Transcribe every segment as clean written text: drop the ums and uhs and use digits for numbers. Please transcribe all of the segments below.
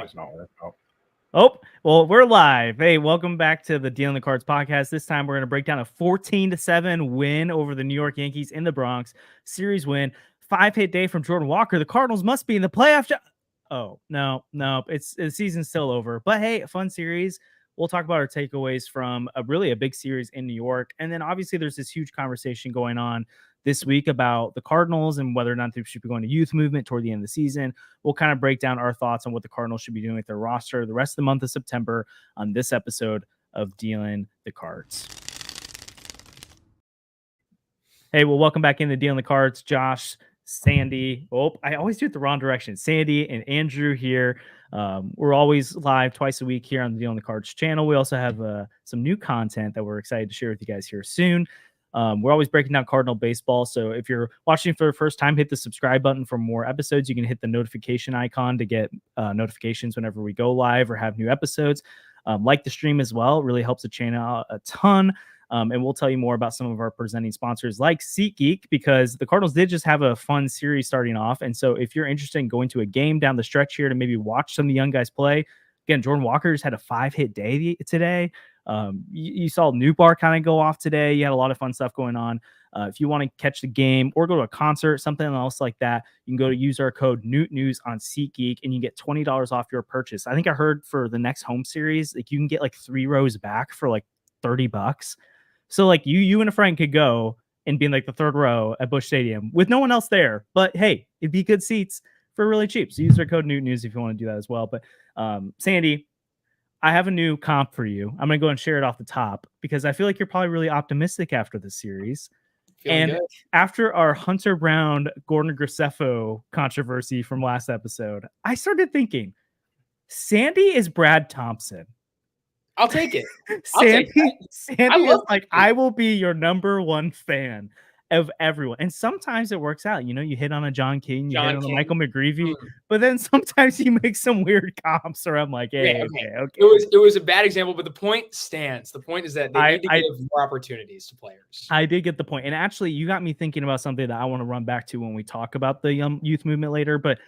it's not working. Oh, well, we're live. Hey, welcome back to the Dealing the Cards podcast. This time we're going to break down a 14-7 win over the New York Yankees in the Bronx. Series win. 5-hit day from Jordan Walker. The Cardinals must be in the playoff. Oh, no. The season's still over. But hey, a fun series. We'll talk about our takeaways from a big series in New York. And then obviously there's this huge conversation going on this week about the Cardinals and whether or not they should be going to youth movement toward the end of the season. We'll kind of break down our thoughts on what the Cardinals should be doing with their roster the rest of the month of September on this episode of Dealing the Cards. Hey, well, welcome back into Dealing the Cards. Josh, Sandy. Oh, I always do it the wrong direction. Sandy and Andrew here. We're always live twice a week here on the Dealing the Cards channel. We also have some new content that we're excited to share with you guys here soon. We're always breaking down Cardinal baseball. So if you're watching for the first time, hit the subscribe button for more episodes. You can hit the notification icon to get notifications whenever we go live or have new episodes. Like the stream as well. It really helps the channel out a ton. And we'll tell you more about some of our presenting sponsors like SeatGeek, because the Cardinals did just have a fun series starting off. And so if you're interested in going to a game down the stretch here to maybe watch some of the young guys play, again, Jordan Walker just had a 5-hit day today. You saw Newbar kind of go off today. You had a lot of fun stuff going on. If you want to catch the game or go to a concert, something else like that, you can go to use our code NEWTNEWS on SeatGeek and you get $20 off your purchase. I think I heard for the next home series, like you can get like 3 rows back for like $30. So like you and a friend could go and be in like the third row at Busch Stadium with no one else there. But hey, it'd be good seats for really cheap. So use our code NEWTNEWS if you want to do that as well. But Sandy, I have a new comp for you. I'm going to go and share it off the top because I feel like you're probably really optimistic after the series. Feeling good. After our Hunter Brown, Gordon Graceffo controversy from last episode, I started thinking, Sandy is Brad Thompson. I'll take it. Sandy is like, I will be your number one fan of everyone. And sometimes it works out. You know, you hit on a John King, you hit on a Michael McGreevy, but then sometimes you make some weird comps or I'm like, hey, okay. It was a bad example, but the point stands. The point is that they need to give more opportunities to players. I did get the point. And actually, you got me thinking about something that I want to run back to when we talk about the youth movement later, but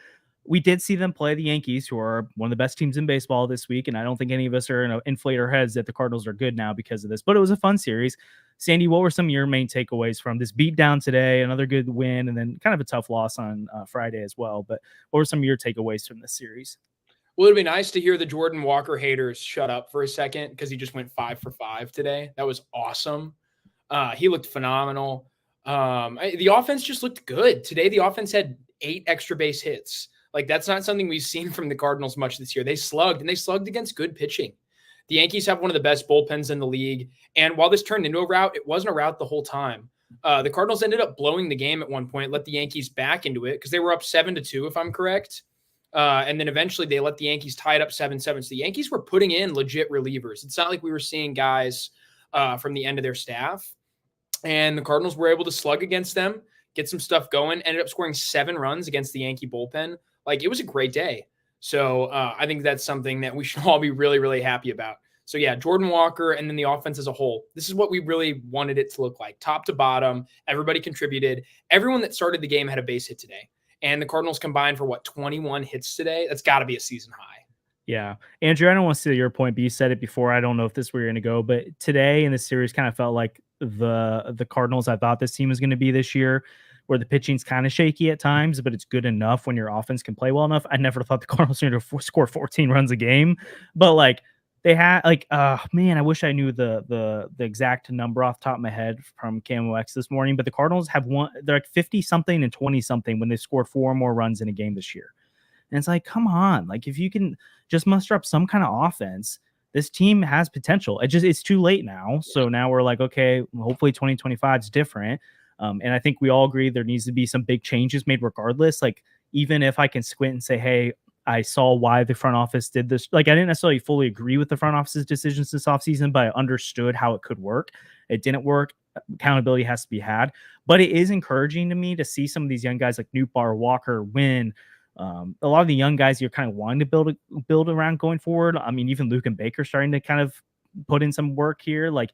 we did see them play the Yankees, who are one of the best teams in baseball this week. And I don't think any of us are going to inflate our heads that the Cardinals are good now because of this, but it was a fun series. Sandy, what were some of your main takeaways from this beatdown today? Another good win, and then kind of a tough loss on Friday as well. But what were some of your takeaways from this series? Well, it'd be nice to hear the Jordan Walker haters shut up for a second because he just went 5 for 5 today. That was awesome. He looked phenomenal. The offense just looked good. Today, the offense had 8 extra base hits. Like, that's not something we've seen from the Cardinals much this year. They slugged, and they slugged against good pitching. The Yankees have one of the best bullpens in the league. And while this turned into a rout, it wasn't a rout the whole time. The Cardinals ended up blowing the game at one point, let the Yankees back into it because they were up 7-2, if I'm correct. And then eventually they let the Yankees tie it up 7-7. So the Yankees were putting in legit relievers. It's not like we were seeing guys from the end of their staff. And the Cardinals were able to slug against them, get some stuff going, ended up scoring 7 runs against the Yankee bullpen. Like, it was a great day. So I think that's something that we should all be really, really happy about. So, yeah, Jordan Walker and then the offense as a whole. This is what we really wanted it to look like. Top to bottom, everybody contributed. Everyone that started the game had a base hit today. And the Cardinals combined for, 21 hits today? That's got to be a season high. Yeah. Andrew, I don't want to steal your point, but you said it before. I don't know if this is where you're going to go. But today in this series kind of felt like the Cardinals I thought this team was going to be this year, where the pitching's kind of shaky at times, but it's good enough when your offense can play well enough. I never thought the Cardinals were going to score 14 runs a game, but like they had man, I wish I knew the exact number off the top of my head from Camo X this morning, but the Cardinals have they're like 50 something and 20 something when they scored 4 more runs in a game this year. And it's like, come on, like if you can just muster up some kind of offense, this team has potential. It's too late now. So now we're like, okay, hopefully 2025 is different. And I think we all agree there needs to be some big changes made regardless. Like, even if I can squint and say, hey, I saw why the front office did this. Like, I didn't necessarily fully agree with the front office's decisions this offseason, but I understood how it could work. It didn't work. Accountability has to be had. But it is encouraging to me to see some of these young guys like Newbar, Walker, win. A lot of the young guys you're kind of wanting to build around going forward. I mean, even Luken Baker starting to kind of put in some work here. Like,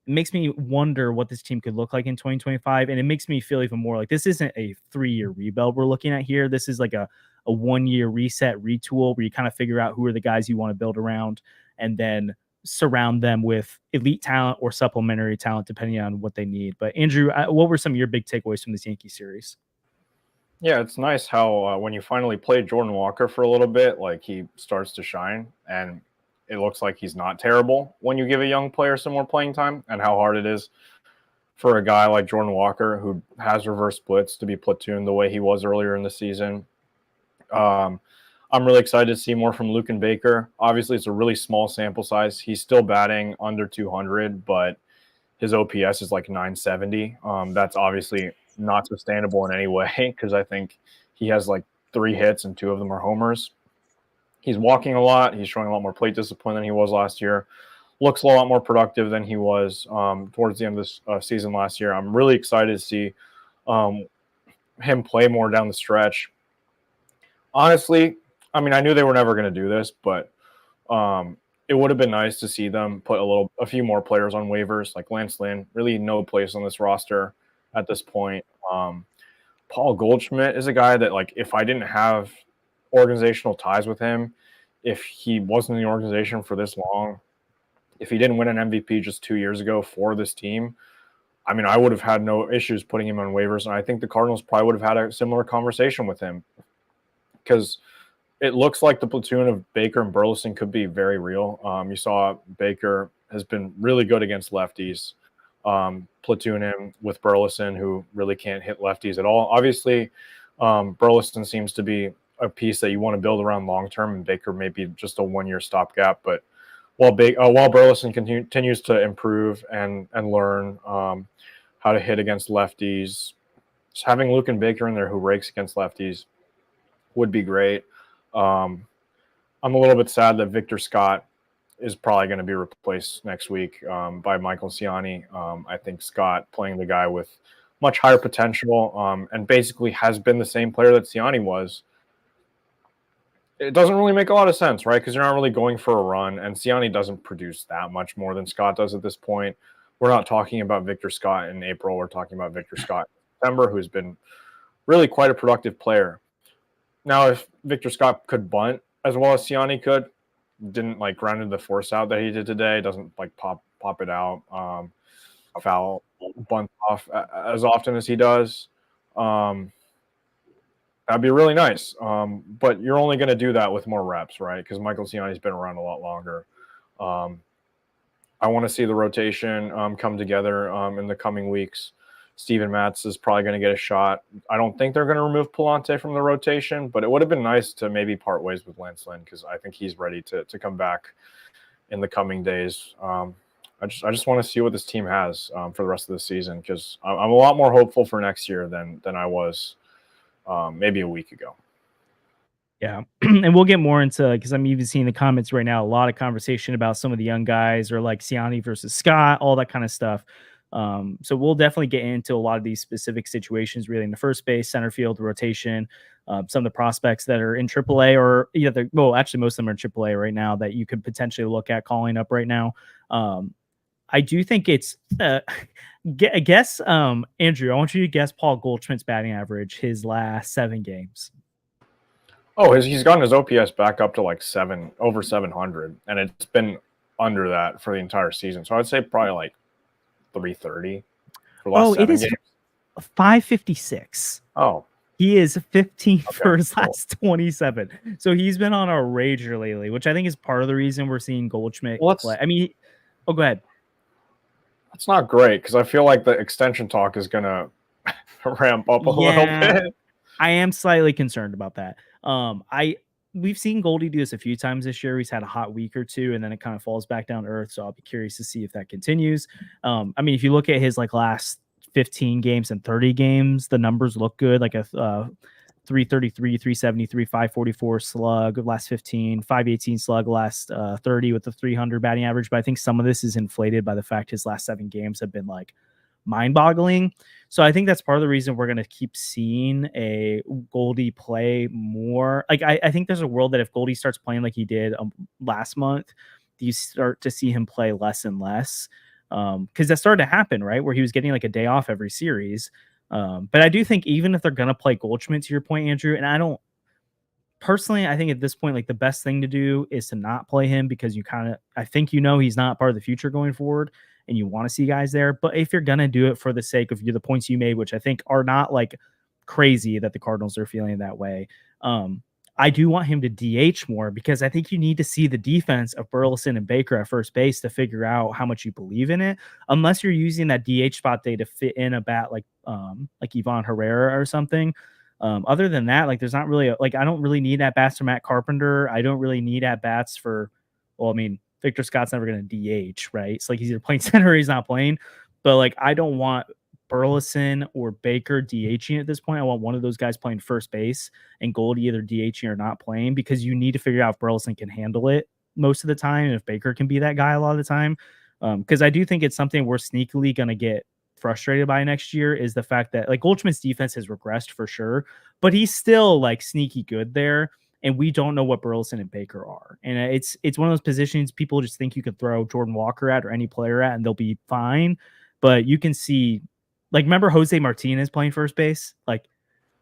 it makes me wonder what this team could look like in 2025. And it makes me feel even more like this isn't a 3-year rebuild we're looking at here. This is like a a 1-year reset retool where you kind of figure out who are the guys you want to build around and then surround them with elite talent or supplementary talent depending on what they need. But Andrew, what were some of your big takeaways from this Yankee series? Yeah, it's nice how when you finally play Jordan Walker for a little bit, like he starts to shine, and it looks like he's not terrible when you give a young player some more playing time, and how hard it is for a guy like Jordan Walker who has reverse splits to be platooned the way he was earlier in the season. I'm really excited to see more from Luken Baker. Obviously, it's a really small sample size. He's still batting under 200, but his OPS is like 970. That's obviously not sustainable in any way because I think he has like 3 hits and 2 of them are homers. He's walking a lot. He's showing a lot more plate discipline than he was last year. Looks a lot more productive than he was towards the end of this season last year. I'm really excited to see him play more down the stretch. Honestly, I mean, I knew they were never going to do this, but it would have been nice to see them put a few more players on waivers, like Lance Lynn. Really no place on this roster at this point. Paul Goldschmidt is a guy that, like, if I didn't have organizational ties with him, if he wasn't in the organization for this long, if he didn't win an MVP just 2 years ago for this team, I mean, I would have had no issues putting him on waivers. And I think the Cardinals probably would have had a similar conversation with him because it looks like the platoon of Baker and Burleson could be very real. You saw Baker has been really good against lefties. Platoon him with Burleson, who really can't hit lefties at all. Obviously, Burleson seems to be a piece that you want to build around long term, and Baker may be just a 1-year stopgap. But while Burleson continues to improve and learn how to hit against lefties, just having Luken Baker in there who rakes against lefties would be great. I'm a little bit sad that Victor Scott is probably going to be replaced next week by Michael Siani. I think Scott, playing the guy with much higher potential and basically has been the same player that Siani was, it doesn't really make a lot of sense, right? Because you're not really going for a run, and Siani doesn't produce that much more than Scott does at this point. We're not talking about Victor Scott in April. We're talking about Victor Scott in September, who's been really quite a productive player. Now, if Victor Scott could bunt as well as Siani could, didn't like grounded the force out that he did today, doesn't like pop it out, foul, bunt off as often as he does, that'd be really nice. But you're only going to do that with more reps, right? Because Michael Siani's been around a lot longer. I want to see the rotation come together in the coming weeks. Steven Matz is probably going to get a shot. I don't think they're going to remove Palante from the rotation, but it would have been nice to maybe part ways with Lance Lynn because I think he's ready to come back in the coming days. I just want to see what this team has for the rest of the season because I'm a lot more hopeful for next year than I was maybe a week ago. Yeah. And we'll get more into, because I'm even seeing the comments right now, a lot of conversation about some of the young guys or like Siani versus Scott, all that kind of stuff. So we'll definitely get into a lot of these specific situations, really in the first base, center field, rotation, some of the prospects that are in AAA or either, well, actually most of them are in AAA right now that you could potentially look at calling up right now. I do think it's, guess, Andrew, I want you to guess Paul Goldschmidt's batting average his last 7 games. Oh, he's gotten his OPS back up to like over 700, and it's been under that for the entire season. So I'd say probably like 330 for the last 7 games. 556. Oh. He is 15th for his last 27. So he's been on a rager lately, which I think is part of the reason we're seeing Goldschmidt play. I mean, go ahead. That's not great because I feel like the extension talk is going to ramp up a little bit. I am slightly concerned about that. We've seen Goldie do this a few times this year. He's had a hot week or two, and then it kind of falls back down to earth. So I'll be curious to see if that continues. I mean, if you look at his like last 15 games and 30 games, the numbers look good. Like a 333, 373, 544 slug last 15, 518 slug last 30 with the 300 batting average. But I think some of this is inflated by the fact his last 7 games have been like mind-boggling. So I think that's part of the reason we're going to keep seeing a Goldie play more. Like I think there's a world that if Goldie starts playing like he did last month, you start to see him play less and less. Because that started to happen, right? Where he was getting like a day off every series. But I do think even if they're going to play Goldschmidt, to your point, Andrew, and personally, I think at this point, like the best thing to do is to not play him because I think he's not part of the future going forward and you want to see guys there. But if you're going to do it for the sake of the points you made, which I think are not like crazy that the Cardinals are feeling that way, I do want him to DH more because I think you need to see the defense of Burleson and Baker at first base to figure out how much you believe in it. Unless you're using that DH spot day to fit in a bat like Ivan Herrera or something. Other than that, like there's not really I don't really need at bats for Matt Carpenter. I don't really need at bats for, Victor Scott's never going to DH, right? It's like he's either playing center or he's not playing. But like I don't want Burleson or Baker DHing at this point. I want one of those guys playing first base and Goldie either DHing or not playing because you need to figure out if Burleson can handle it most of the time and if Baker can be that guy a lot of the time. Because I do think it's something we're sneakily going to get frustrated by next year is the fact that like Goldschmidt's defense has regressed for sure, but he's still like sneaky good there. And we don't know what Burleson and Baker are. And it's one of those positions people just think you could throw Jordan Walker at or any player at and they'll be fine. But you can see, like, remember Jose Martinez playing first base? Like,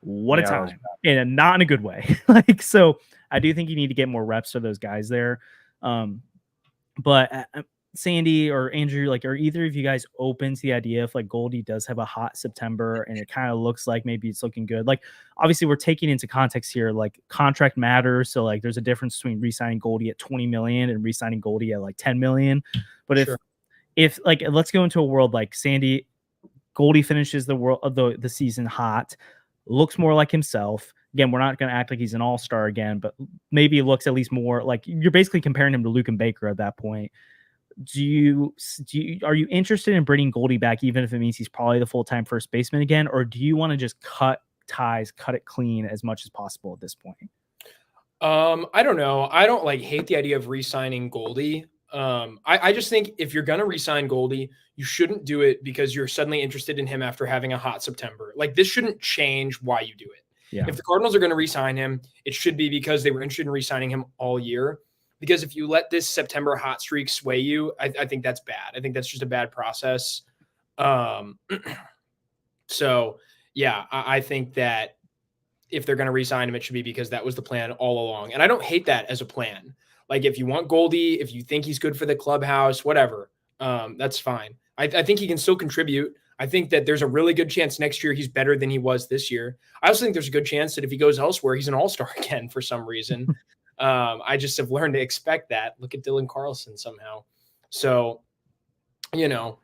what a time. And not in a good way. Like, so I do think you need to get more reps for those guys there. But Sandy or Andrew, like, are either of you guys open to the idea if like Goldie does have a hot September and it kind of looks like maybe it's looking good? Like, obviously we're taking into context here, like contract matters. So like there's a difference between re-signing Goldie at 20 million and re-signing Goldie at like 10 million. But if like, let's go into a world like Sandy, Goldie finishes the season hot, looks more like himself. Again, we're not going to act like he's an all-star again, but maybe it looks at least more like you're basically comparing him to Luken Baker at that point. Are you interested in bringing Goldie back, even if it means he's probably the full-time first baseman again, or do you want to just cut ties, cut it clean as much as possible at this point? I don't know. I don't hate the idea of re-signing Goldie. I just think if you're going to re-sign Goldie, you shouldn't do it because you're suddenly interested in him after having a hot September. Like, this shouldn't change why you do it. Yeah. If the Cardinals are going to re-sign him, it should be because they were interested in re-signing him all year. Because if you let this September hot streak sway you, I think that's bad. I think that's just a bad process. So, yeah, I think that if they're going to re-sign him, it should be because that was the plan all along. And I don't hate that as a plan. Like, if you want Goldie, if you think he's good for the clubhouse, whatever, that's fine. I think he can still contribute. I think that there's a really good chance next year he's better than he was this year. I also think there's a good chance that if he goes elsewhere, he's an all-star again for some reason. I just have learned to expect that. Look at Dylan Carlson somehow. So, Dylan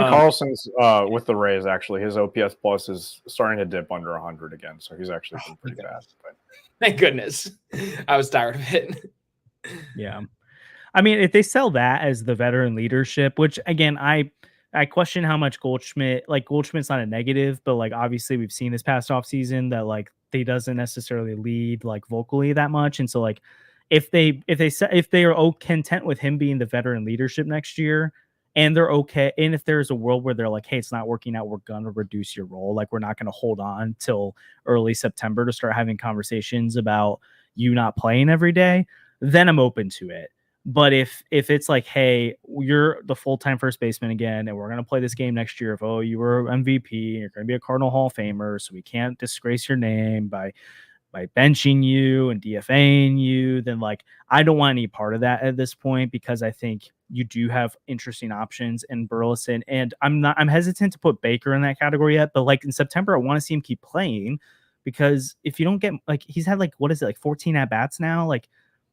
Carlson's with the Rays, actually. His OPS plus is starting to dip under 100 again. So he's actually been pretty bad. But. Thank goodness. I was tired of it. Yeah. I mean, if they sell that as the veteran leadership, which again, I question how much Goldschmidt's not a negative, but like obviously we've seen this past offseason that like he doesn't necessarily lead like vocally that much. And so like if they are content with him being the veteran leadership next year and they're okay, and if there's a world where they're like, hey, it's not working out, we're gonna reduce your role, like we're not gonna hold on till early September to start having conversations about you not playing every day, then I'm open to it. But if it's like, hey, you're the full-time first baseman again, and we're going to play this game next year. If, you were MVP, and you're going to be a Cardinal Hall of Famer, so we can't disgrace your name by benching you and DFAing you, then like, I don't want any part of that at this point, because I think you do have interesting options in Burleson. And I'm hesitant to put Baker in that category yet, but like in September, I want to see him keep playing, because if you don't get, like, he's had like, 14 at-bats now? Like,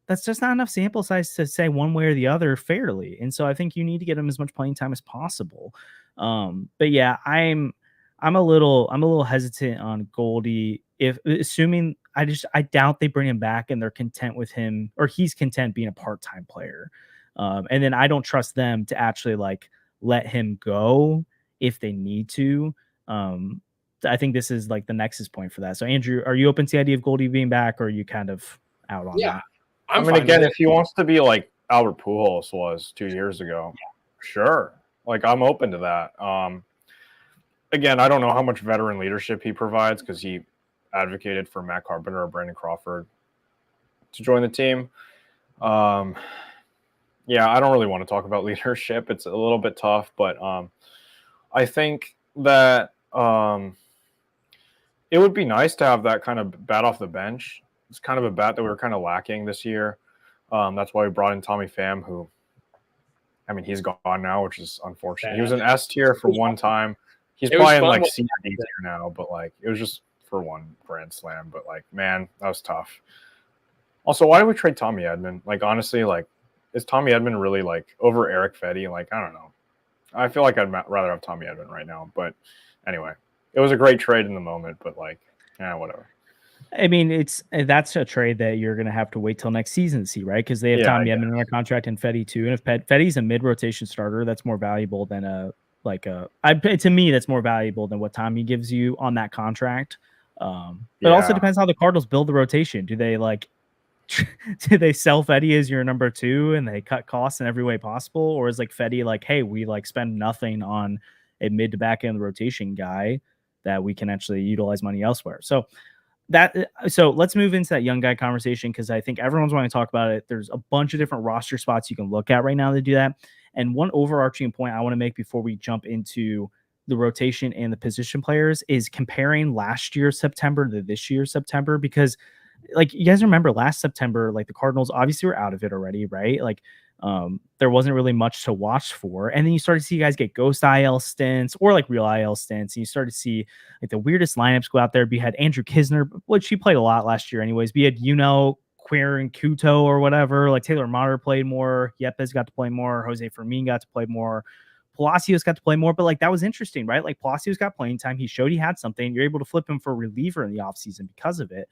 that's just not enough sample size to say one way or the other fairly. And so I think you need to get him as much playing time as possible. But yeah, I'm a little hesitant on Goldie. I doubt they bring him back and they're content with him, or he's content being a part-time player. And then I don't trust them to actually like let him go if they need to. I think this is like the nexus point for that. So Andrew, are you open to the idea of Goldie being back, or are you kind of out on that? I mean, again, if he wants to be like Albert Pujols was 2 years ago, sure. Like, I'm open to that. Again, I don't know how much veteran leadership he provides, because he advocated for Matt Carpenter or Brandon Crawford to join the team. Yeah, I don't really want to talk about leadership. It's a little bit tough, but I think that it would be nice to have that kind of bat off the bench It's kind of a bat that we were kind of lacking this year. That's why we brought in Tommy Pham, who, I mean, he's gone now, which is unfortunate. He was an S tier for one time. He's probably in like C or D tier now, but like it was just for one grand slam. But like, man, that was tough. Also, why did we trade Tommy Edman? Like, honestly, like, is Tommy Edman really like over Eric Fetty? Like, I don't know. I feel like I'd rather have Tommy Edman right now. But anyway, it was a great trade in the moment. But like, yeah, whatever. I mean, that's a trade that you're going to have to wait till next season to see, right? Because they have Tommy Edman on a contract and Fetty too. And if Fetty's a mid-rotation starter, that's more valuable than to me, that's more valuable than what Tommy gives you on that contract. But also depends how the Cardinals build the rotation. Do they do they sell Fetty as your number 2 and they cut costs in every way possible? Or is like Fetty like, hey, we like spend nothing on a mid to back end rotation guy that we can actually utilize money elsewhere? So let's move into that young guy conversation, because I think everyone's wanting to talk about it. There's a bunch of different roster spots you can look at right now to do that. And one overarching point I want to make before we jump into the rotation and the position players is comparing last year's September to this year's September, because like you guys remember last September, like the Cardinals obviously were out of it already, right? Like there wasn't really much to watch for. And then you started to see you guys get ghost IL stints or like real IL stints. And you started to see like the weirdest lineups go out there. You had Andrew Kisner, which he played a lot last year anyways. We had, Queer and Kuto or whatever. Like Taylor Motter played more. Yepes got to play more. Jose Fermin got to play more. Palacios got to play more. But like that was interesting, right? Like Palacios got playing time. He showed he had something. You're able to flip him for a reliever in the offseason because of it.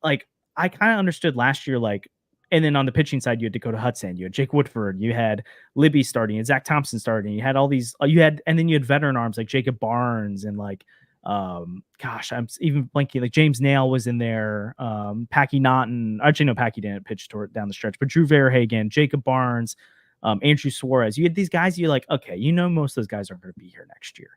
Like I kind of understood last year, like, and then on the pitching side, you had Dakota Hudson, you had Jake Woodford, you had Libby starting, and Zach Thompson starting. You had all these, and then you had veteran arms like Jacob Barnes and like, I'm even blanking. Like James Nail was in there, Packy Naughton. Actually, no, Packy didn't pitch down the stretch, but Drew Verhagen, Jacob Barnes, Andrew Suarez. You had these guys. You're like, okay, most of those guys aren't going to be here next year.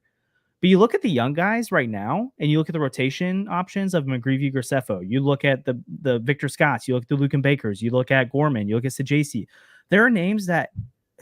But you look at the young guys right now, and you look at the rotation options of McGreevy, Graceffo. You look at the Victor Scotts. You look at the Luken Bakers. You look at Gorman. You look at Sajasi. There are names that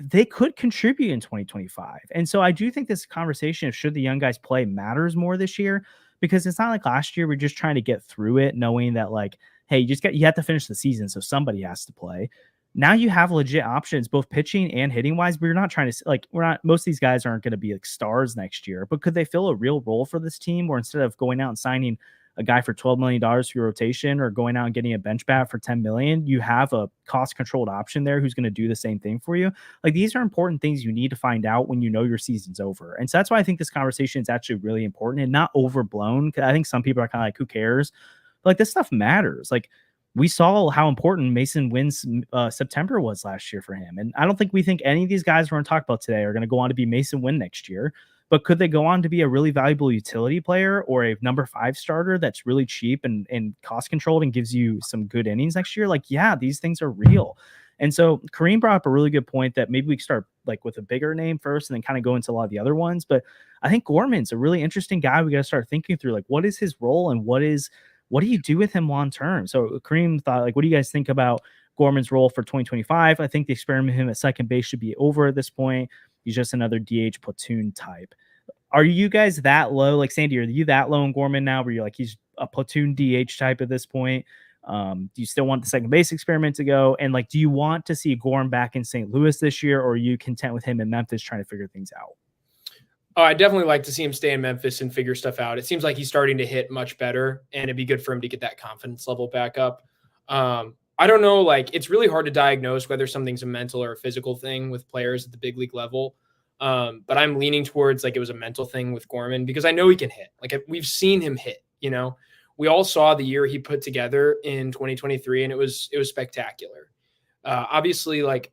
they could contribute in 2025. And so I do think this conversation of should the young guys play matters more this year, because it's not like last year we're just trying to get through it, knowing that like, hey, you have to finish the season, so somebody has to play. Now you have legit options, both pitching and hitting wise. But you're not trying to most of these guys aren't going to be like stars next year, but could they fill a real role for this team? Or instead of going out and signing a guy for $12 million for your rotation or going out and getting a bench bat for $10 million, you have a cost controlled option there who's going to do the same thing for you. Like these are important things you need to find out when you know your season's over. And so that's why I think this conversation is actually really important and not overblown. I think some people are kind of like, who cares? But like this stuff matters. Like, we saw how important Mason Wynn's September was last year for him. And I don't think we think any of these guys we're going to talk about today are going to go on to be Mason Wynn next year. But could they go on to be a really valuable utility player or a number 5 starter that's really cheap and cost controlled and gives you some good innings next year? Like, yeah, these things are real. And so Kareem brought up a really good point that maybe we can start like with a bigger name first and then kind of go into a lot of the other ones. But I think Gorman's a really interesting guy. We got to start thinking through like, what is his role and what do you do with him long term? So Kareem thought, like, what do you guys think about Gorman's role for 2025? I think the experiment with him at second base should be over at this point. He's just another DH platoon type. Are you guys that low? Like, Sandy, are you that low in Gorman now where you're like, he's a platoon DH type at this point? Do you still want the second base experiment to go? And like, do you want to see Gorman back in St. Louis this year, or are you content with him in Memphis trying to figure things out? Oh, I definitely like to see him stay in Memphis and figure stuff out. It seems like he's starting to hit much better, and it'd be good for him to get that confidence level back up. I don't know, like it's really hard to diagnose whether something's a mental or a physical thing with players at the big league level. But I'm leaning towards like it was a mental thing with Gorman because I know he can hit. Like we've seen him hit, we all saw the year he put together in 2023 and it was spectacular. Obviously like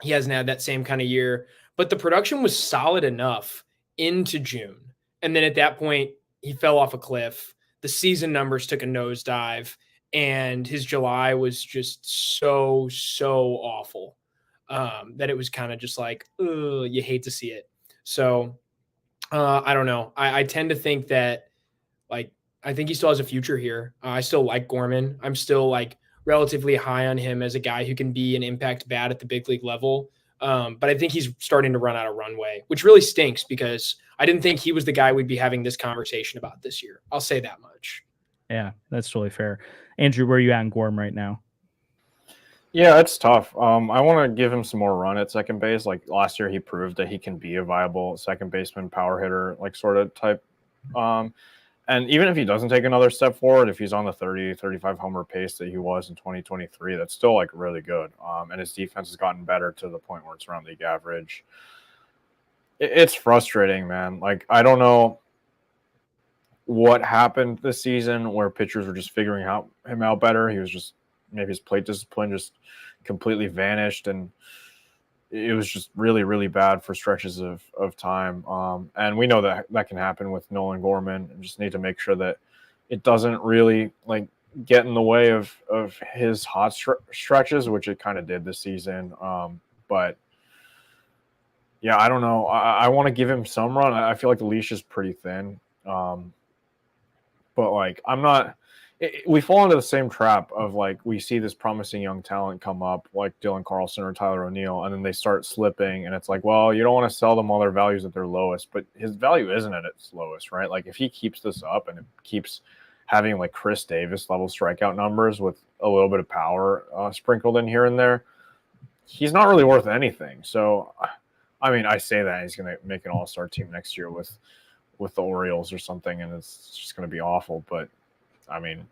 he hasn't had that same kind of year, but the production was solid enough into June. And then at that point he fell off a cliff. The season numbers took a nosedive and his July was just so awful. That it was kind of just like, you hate to see it. So I don't know. I tend to think that like, I think he still has a future here. I still like Gorman. I'm still like relatively high on him as a guy who can be an impact bat at the big league level. But I think he's starting to run out of runway, which really stinks because I didn't think he was the guy we'd be having this conversation about this year. I'll say that much. Yeah, that's totally fair. Andrew, where are you at in Gorm right now? Yeah, it's tough. I want to give him some more run at second base. Like last year, he proved that he can be a viable second baseman, power hitter, like sort of type. And even if he doesn't take another step forward, if he's on the 30, 35 homer pace that he was in 2023, that's still like really good. And his defense has gotten better to the point where it's around league average. It's frustrating, man. Like, I don't know what happened this season where pitchers were just figuring him out better. He was just, maybe his plate discipline just completely vanished, and it was just really, really bad for stretches of time. And we know that can happen with Nolan Gorman, and just need to make sure that it doesn't really like get in the way of his hot stretches, which it kind of did this season. But yeah, I don't know. I want to give him some run. I feel like the leash is pretty thin. But like, I'm not. We fall into the same trap of like, we see this promising young talent come up like Dylan Carlson or Tyler O'Neill, and then they start slipping, and it's like, well, you don't want to sell them while their values at their lowest, but his value isn't at its lowest, right? Like if he keeps this up and it keeps having like Chris Davis level strikeout numbers with a little bit of power sprinkled in here and there, he's not really worth anything. So, I mean, I say that he's going to make an all-star team next year with the Orioles or something, and it's just going to be awful. But I mean,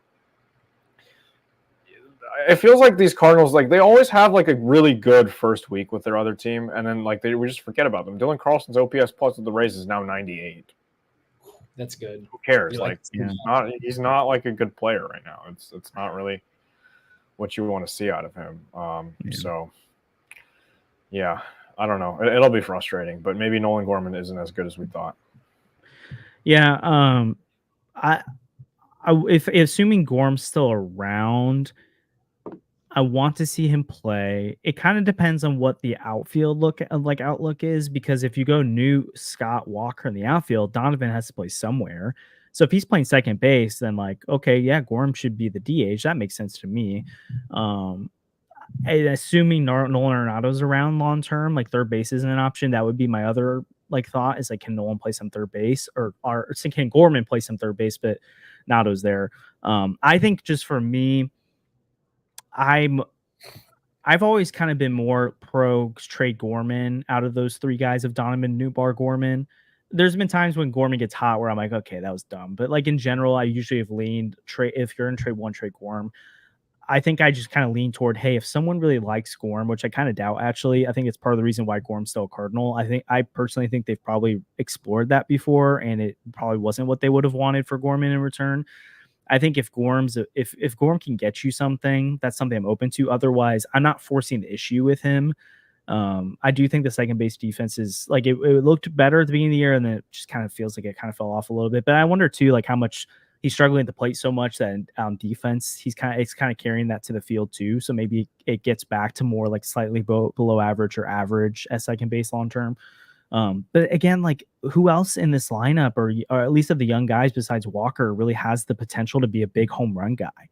it feels like these Cardinals, like they always have like a really good first week with their other team, and then like we just forget about them. Dylan Carlson's OPS plus with the Rays is now 98. That's good. Who cares? You're Like he's not like a good player right now. It's not really what you want to see out of him. So yeah, I don't know. It'll be frustrating, but maybe Nolan Gorman isn't as good as we thought. Yeah. If assuming Gorm's still around, I want to see him play. It kind of depends on what the outfield outlook is, because if you go new Scott Walker in the outfield, Donovan has to play somewhere. So if he's playing second base, then like, okay, yeah, Gorm should be the DH. That makes sense to me. Assuming Nolan Arenado's around long term, like third base isn't an option. That would be my other like thought, is like, can Nolan play some third base, or can Gorman play some third base, but Nado's there. I think just for me, I've always kind of been more pro trade Gorman out of those three guys of Donovan, Newbar, Gorman. There's been times when Gorman gets hot where I'm like, okay, that was dumb. But like in general, I usually have leaned trade. If you're in trade one, trade Gorm. I think I just kind of lean toward, hey, if someone really likes Gorm, which I kind of doubt actually, I think it's part of the reason why Gorm's still a Cardinal. I personally think they've probably explored that before, and it probably wasn't what they would have wanted for Gorman in return. I think if Gorm can get you something, that's something I'm open to. Otherwise, I'm not forcing the issue with him. I do think the second base defense is like, it looked better at the beginning of the year, and then it just kind of feels like it kind of fell off a little bit. But I wonder too, like how much he's struggling at the plate so much that on defense, it's kind of carrying that to the field too. So maybe it gets back to more like slightly below average or average at second base long term. But again, like who else in this lineup, or at least of the young guys besides Walker, really has the potential to be a big home run guy?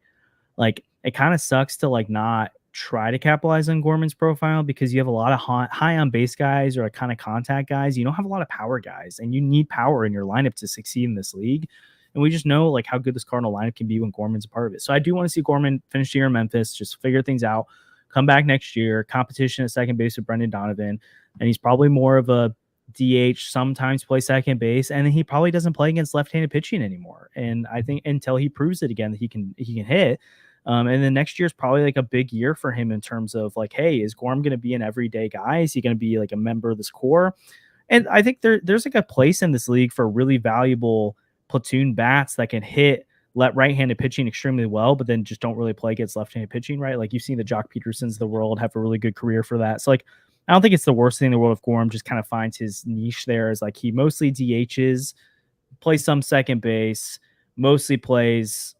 Like it kind of sucks to like not try to capitalize on Gorman's profile, because you have a lot of high on base guys or kind of contact guys. You don't have a lot of power guys, and you need power in your lineup to succeed in this league. And we just know like how good this Cardinal lineup can be when Gorman's a part of it. So I do want to see Gorman finish the year in Memphis, just figure things out, come back next year, competition at second base with Brendan Donovan. And he's probably more of a DH, sometimes play second base. And then he probably doesn't play against left-handed pitching anymore. And I think until he proves it again that he can hit. And then next year is probably like a big year for him in terms of like, hey, is Gorm going to be an everyday guy? Is he going to be like a member of this core? And I think there's like a place in this league for really valuable platoon bats that can hit right-handed pitching extremely well, but then just don't really play against left-handed pitching, right? Like you've seen the Jock Petersons of the world have a really good career for that. So like, I don't think it's the worst thing in the world if Gorm just kind of finds his niche there, as like he mostly DHs, plays some second base, mostly plays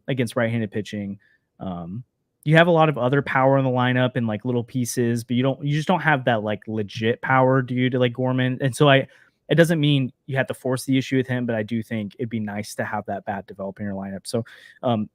against right-handed pitching. You have a lot of other power in the lineup and like little pieces, but you just don't have that like legit power due to like Gorman. And so it doesn't mean you have to force the issue with him, but I do think it'd be nice to have that bat develop in your lineup. So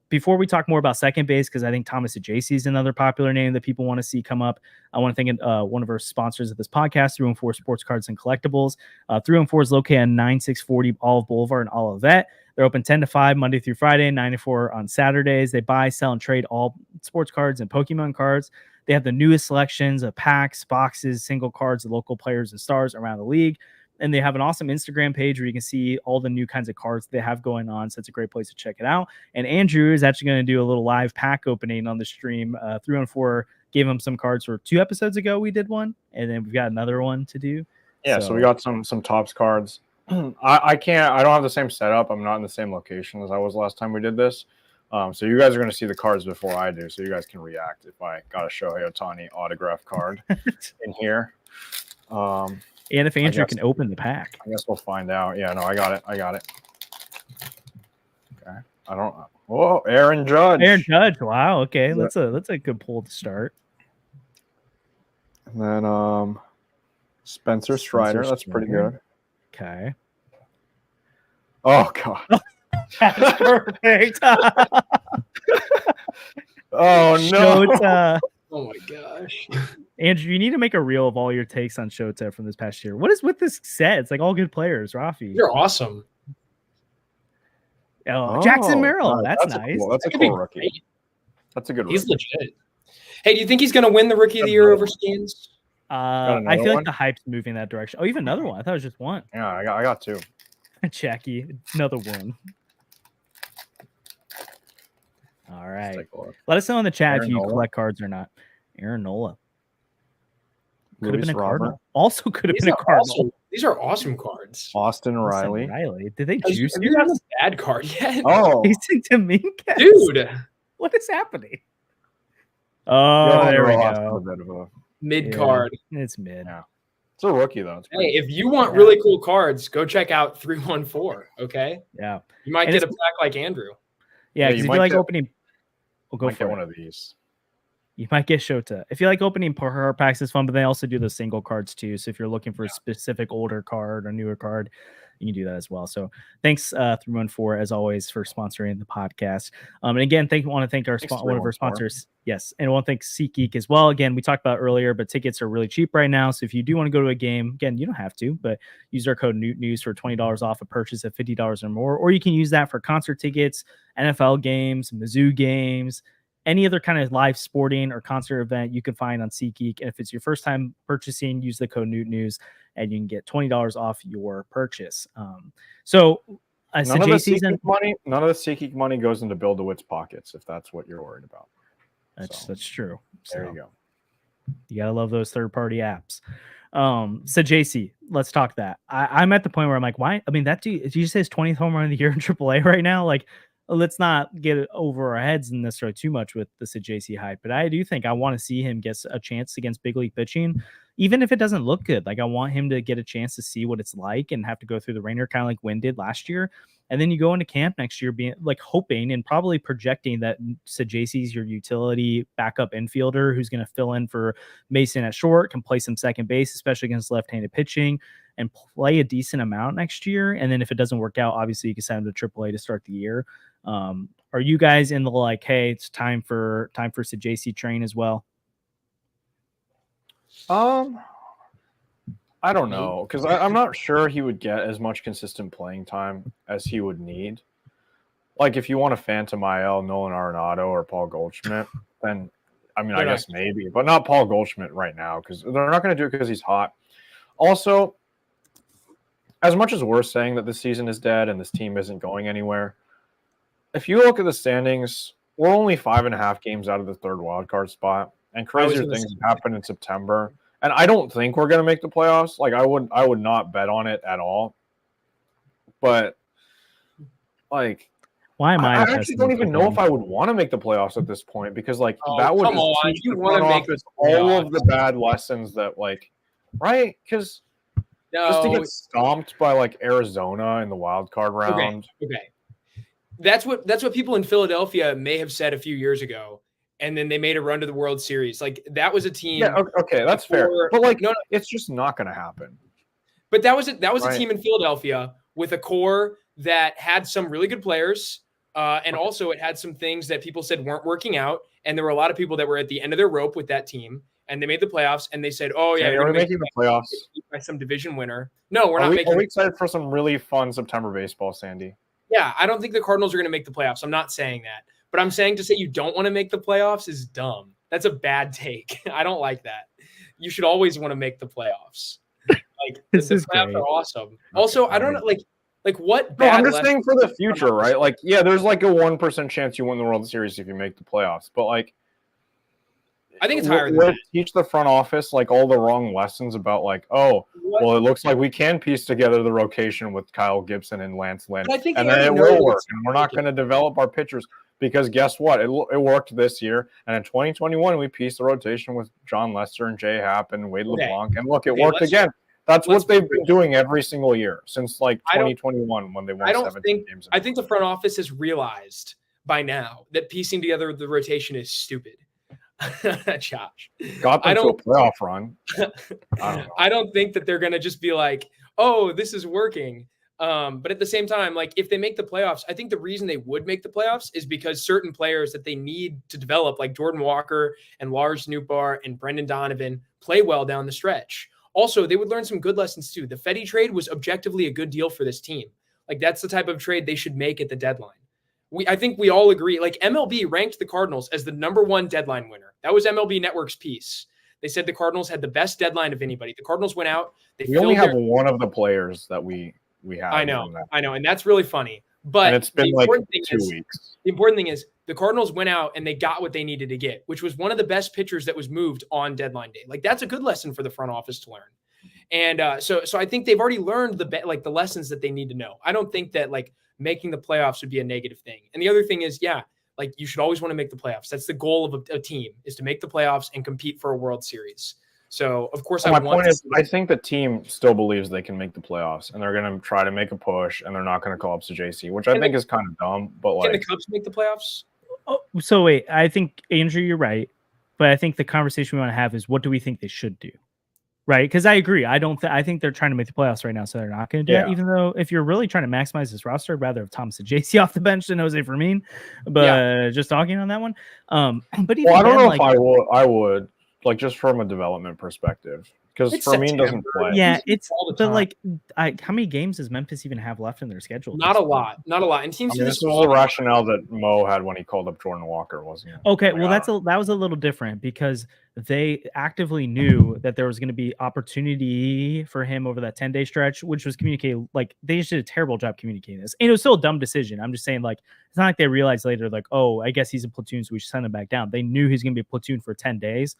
before we talk more about second base, because I think Thomas Ajaysi is another popular name that people want to see come up, I want to thank one of our sponsors of this podcast, 314 Sports Cards and Collectibles. 314 is located on 9640 Olive Boulevard in Olivet. They're open 10 to 5 Monday through Friday, 9 to 4 on Saturdays. They buy, sell, and trade all sports cards and Pokemon cards. They have the newest selections of packs, boxes, single cards of local players and stars around the league. And they have an awesome Instagram page where you can see all the new kinds of cards they have going on. So it's a great place to check it out. And Andrew is actually going to do a little live pack opening on the stream. 314 gave him some cards for 2 episodes ago. We did one, and then we've got another one to do. Yeah, so we got some Topps cards. I don't have the same setup. I'm not in the same location as I was last time we did this. So you guys are going to see the cards before I do, so you guys can react if I got a Shohei Ohtani autograph card in here. And if Andrew can open the pack. I guess we'll find out. Yeah, no, I got it. Okay. I don't know. Whoa, Aaron Judge. Wow. Okay. That's a good pull to start. And then Spencer Strider. That's pretty good. Okay. Oh God. That's perfect. Oh no. Shota. Oh my gosh. Andrew, you need to make a reel of all your takes on Shota from this past year. What is with this set? It's like all good players, Rafi. You're awesome. Oh, Jackson Merrill. That's nice. That's a cool rookie. That's a good rookie. He's legit. Hey, do you think he's going to win the Rookie of the Year over Skins? I feel like the hype's moving in that direction. Oh, even another one. I thought it was just one. Yeah, I got 2. Jackie, another one. All right. Let us know in the chat if you collect cards or not. Aaron Nola. Could have been a Cardinal. Also could have been a Cardinal. These are awesome cards. Austin Riley. Did they juice you? Have you got a bad card yet? Oh. Jason Dominguez. Dude. What is happening? Oh, there we go. A bit of a mid card. It's mid. Yeah. It's a rookie, though. Hey, if you want really cool cards, go check out 314, okay? Yeah. You might get a pack like Andrew. Yeah, because if you like opening... We'll go for one of these. You might get Shota. If you like opening her packs, it's fun, but they also do those single cards too. So if you're looking for a specific older card or newer card, you can do that as well. So thanks 314 as always for sponsoring the podcast. And again, want to thank our one of our sponsors. Yes, and I want to thank SeatGeek as well. Again, we talked about earlier, but tickets are really cheap right now. So if you do want to go to a game, again, you don't have to, but use our code NEWS for $20 off a purchase of $50 or more, or you can use that for concert tickets, NFL games, Mizzou games, any other kind of live sporting or concert event you can find on SeatGeek. And if it's your first time purchasing, use the code NEWS and you can get $20 off your purchase. So none of the SeatGeek money goes into Bill DeWitt's pockets, if that's what you're worried about. That's true. There you go. You gotta love those third-party apps. So JC, let's talk that. I'm at the point where I'm like, why? I mean, that dude, did you say his 20th home run of the year in AAA right now? Like, let's not get it over our heads necessarily too much with the JC hype, but I do think I want to see him get a chance against big league pitching, even if it doesn't look good. Like, I want him to get a chance to see what it's like and have to go through the ringer, kind of like Wynn did last year. And then you go into camp next year being like hoping and probably projecting that JC's your utility backup infielder who's going to fill in for Mason at short, can play some second base, especially against left-handed pitching, and play a decent amount next year. And then if it doesn't work out, obviously you can send him to AAA to start the year. Are you guys in the like, hey, it's time for JC train as well? I don't know, because I'm not sure he would get as much consistent playing time as he would need. Like, if you want a Phantom IL, Nolan Arenado or Paul Goldschmidt, then, I mean, I guess maybe, but not Paul Goldschmidt right now, because they're not going to do it because he's hot. Also, as much as we're saying that this season is dead and this team isn't going anywhere, if you look at the standings, we're only 5.5 games out of the third wildcard spot, and crazier things have happened in September. And I don't think we're going to make the playoffs. Like, I would not bet on it at all. But, like, why am I actually don't even know if I would want to make the playoffs at this point, because, like, that would just you want to make all of the bad lessons that, like, right? Because just to get stomped by, like, Arizona in the wild card round. Okay. That's what people in Philadelphia may have said a few years ago. And then they made a run to the World Series. Like, that was a team. Yeah, okay, that's fair. But, like, no, it's just not going to happen. But that was a team in Philadelphia with a core that had some really good players. And also it had some things that people said weren't working out. And there were a lot of people that were at the end of their rope with that team. And they made the playoffs. And they said, oh, yeah, we're making the playoffs. By some division winner. No, we're not making. Are we excited for some really fun September baseball, Sandy? Yeah, I don't think the Cardinals are going to make the playoffs. I'm not saying that. But I'm saying to say you don't want to make the playoffs is dumb. That's a bad take. I don't like that. You should always want to make the playoffs. Like This the is playoffs great. are awesome. Also, I don't know, like what No, bad I'm just lesson- saying for the future, right? Like, yeah, there's like a 1% chance you win the World Series if you make the playoffs, but like, I think it's higher than that. Teach the front office like all the wrong lessons about like, oh, well, it looks like we can piece together the rotation with Kyle Gibson and Lance Lynn, But I think and they then it already know will work. it's And we're not going to develop our pitchers because guess what? It worked this year, and in 2021 we pieced the rotation with John Lester and Jay Happ and Wade LeBlanc, and look, it worked again. That's what they've been doing every single year since like 2021 when they won 17 games. I think the front office has realized by now that piecing together the rotation is stupid. Josh, got them to a playoff run. I don't think that they're going to just be like, oh, this is working. But at the same time, like if they make the playoffs, I think the reason they would make the playoffs is because certain players that they need to develop, like Jordan Walker and Lars Nootbaar and Brendan Donovan, play well down the stretch. Also, they would learn some good lessons too. The Fedde trade was objectively a good deal for this team. Like that's the type of trade they should make at the deadline. I think we all agree, like MLB ranked the Cardinals as the #1 deadline winner. That was MLB Network's piece. They said the Cardinals had the best deadline of anybody. The Cardinals went out. We only have one of the players that we have. I know. And that's really funny. But and it's been like 2 weeks. The important thing is the Cardinals went out and they got what they needed to get, which was one of the best pitchers that was moved on deadline day. Like that's a good lesson for the front office to learn. And so I think they've already learned the lessons that they need to know. I don't think that like making the playoffs would be a negative thing. And the other thing is, yeah, like you should always want to make the playoffs. That's the goal of a team, is to make the playoffs and compete for a World Series. So of course, my point is, I think the team still believes they can make the playoffs, and they're going to try to make a push, and they're not going to call up JC, which I think is kind of dumb. But like, can the Cubs make the playoffs? Oh, so wait, I think Andrew, you're right, but I think the conversation we want to have is what do we think they should do? Right, because I agree. I think they're trying to make the playoffs right now, so they're not going to do that. Even though if you're really trying to maximize this roster, I'd rather have Thomas and JC off the bench than Jose Fermin. But just talking on that one. But even I don't know if I would like just from a development perspective. Because Fermin doesn't play. Yeah, it's but like, how many games does Memphis even have left in their schedule? Not a lot. And teams. This was the rationale that Mo had when he called up Jordan Walker, wasn't it? Okay, well that was a little different because they actively knew that there was going to be opportunity for him over that 10-day stretch, which was communicated. Like they just did a terrible job communicating this, and it was still a dumb decision. I'm just saying, like it's not like they realized later, like, oh, I guess he's a platoon, so we should send him back down. They knew he's going to be a platoon for 10 days.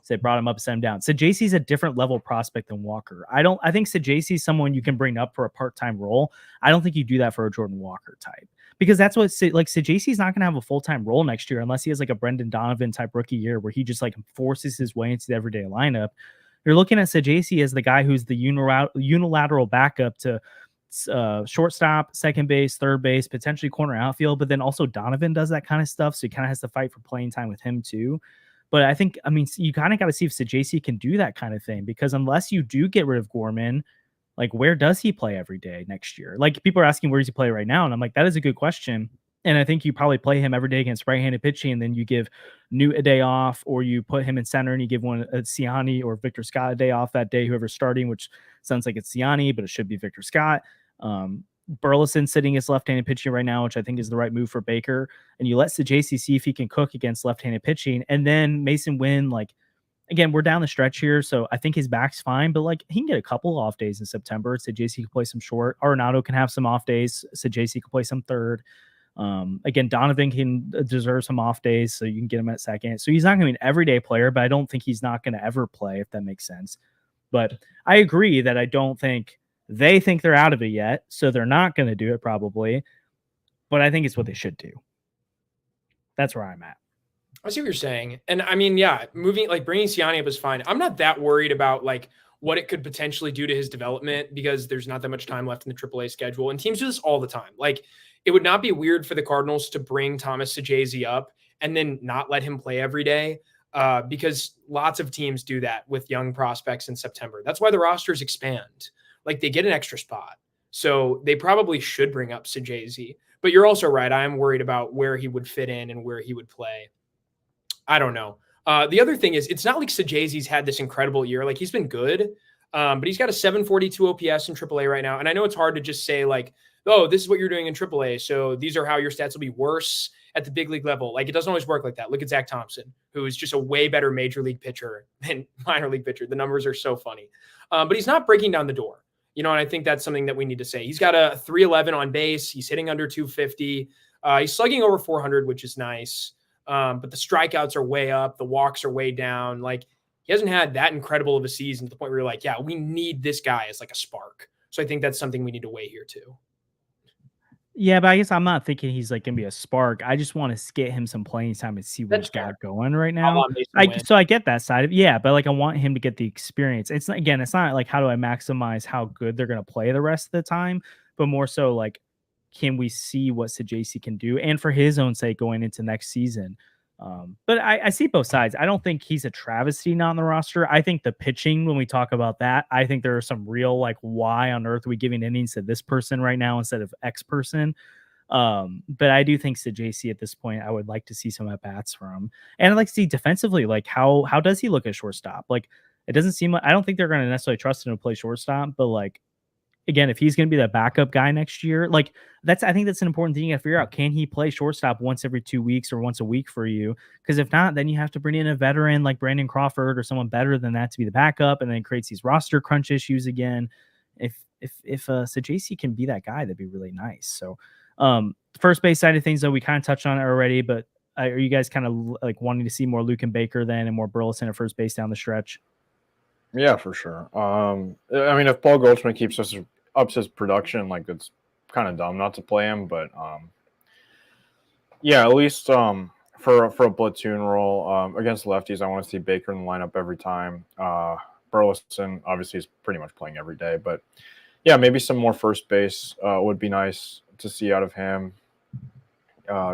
So they brought him up, sent him down. So JC's a different level prospect than Walker. I think JC's someone you can bring up for a part-time role. I don't think you do that for a Jordan Walker type because that's what like JC's not going to have a full-time role next year unless he has like a Brendan Donovan type rookie year where he just like forces his way into the everyday lineup. You're looking at JC as the guy who's the unilateral backup to shortstop, second base, third base, potentially corner outfield, but then also Donovan does that kind of stuff. So he kind of has to fight for playing time with him too. But I think, you kind of got to see if JC can do that kind of thing because unless you do get rid of Gorman, like where does he play every day next year? Like people are asking where does he play right now? And I'm like, that is a good question. And I think you probably play him every day against right-handed pitching and then you give Newt a day off or you put him in center and you give one Siani or Victor Scott a day off that day, whoever's starting, which sounds like it's Siani, but it should be Victor Scott. Burleson sitting as left-handed pitching right now, which I think is the right move for Baker. And you let JC see if he can cook against left-handed pitching. And then Mason Wynn, like, again, we're down the stretch here, so I think his back's fine. But, like, he can get a couple off days in September. JC can play some short. Arenado can have some off days. JC can play some third. Again, Donovan can deserve some off days, so you can get him at second. So he's not going to be an everyday player, but I don't think he's not going to ever play, if that makes sense. But I agree that I don't think they think they're out of it yet, so they're not going to do it probably. But I think it's what they should do. That's where I'm at. I see what you're saying. And yeah, bringing Siani up is fine. I'm not that worried about like what it could potentially do to his development because there's not that much time left in the AAA schedule. And teams do this all the time. Like it would not be weird for the Cardinals to bring Thomas Sajazi up and then not let him play every day because lots of teams do that with young prospects in September. That's why the rosters expand. Like they get an extra spot. So they probably should bring up Sajazi. But you're also right. I am worried about where he would fit in and where he would play. I don't know. The other thing is it's not like Sajazi's had this incredible year. Like he's been good, but he's got a 742 OPS in AAA right now. And I know it's hard to just say like oh, this is what you're doing in AAA, so these are how your stats will be worse at the big league level. Like, it doesn't always work like that. Look at Zach Thompson, who is just a way better major league pitcher than minor league pitcher. The numbers are so funny. But he's not breaking down the door. And I think that's something that we need to say. He's got a 311 on base. He's hitting under 250. He's slugging over 400, which is nice. But the strikeouts are way up. The walks are way down. Like, he hasn't had that incredible of a season to the point where you're like, yeah, we need this guy as like a spark. So I think that's something we need to weigh here too. Yeah, but I guess I'm not thinking he's like gonna be a spark. I just want to get him some playing time and see what he's got going right now. So I get that side of but like I want him to get the experience. It's not like how do I maximize how good they're gonna play the rest of the time, but more so like can we see what Sajaci can do, and for his own sake going into next season. But I see both sides. I don't think he's a travesty not on the roster. I think the pitching, when we talk about that, I think there are some real like, why on earth are we giving innings to this person right now instead of X person? But I do think Sajaci at this point, I would like to see some at bats from, and I'd like to see defensively, like how does he look at shortstop? Like, it doesn't seem like, I don't think they're going to necessarily trust him to play shortstop, but like, again, if he's going to be the backup guy next year, like I think that's an important thing you have to figure out. Can he play shortstop once every 2 weeks or once a week for you? Because if not, then you have to bring in a veteran like Brandon Crawford or someone better than that to be the backup, and then it creates these roster crunch issues again. If Sajaci can be that guy, that'd be really nice. So, first base side of things, though, we kind of touched on it already, but are you guys kind of like wanting to see more Luken Baker then and more Burleson at first base down the stretch? Yeah, for sure. I mean, if Paul Goldschmidt keeps ups his production, like, it's kind of dumb not to play him, but yeah, at least for a platoon role against lefties, I want to see Baker in the lineup every time. Burleson obviously is pretty much playing every day, but yeah, maybe some more first base would be nice to see out of him.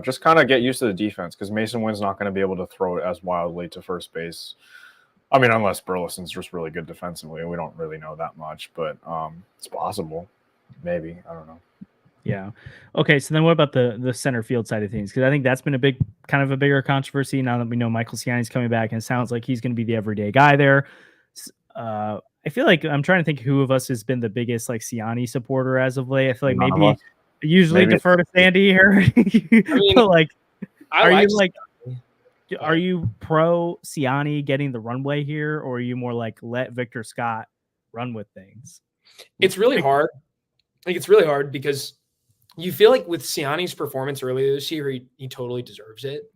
Just kind of get used to the defense, because Mason Wynn's not going to be able to throw it as wildly to first base. I mean, unless Burleson's just really good defensively. We don't really know that much, but it's possible. Maybe. I don't know. Yeah. Okay, so then what about the center field side of things? Because I think that's been a bigger controversy now that we know Michael Siani's coming back, and it sounds like he's going to be the everyday guy there. I feel like I'm trying to think who of us has been the biggest like Siani supporter as of late. I feel like maybe defer to Sandy here. I mean, but like, are you pro Siani getting the runway here, or are you more like let Victor Scott run with things? It's really hard. Like, it's really hard because you feel like with Siani's performance earlier this year, he totally deserves it.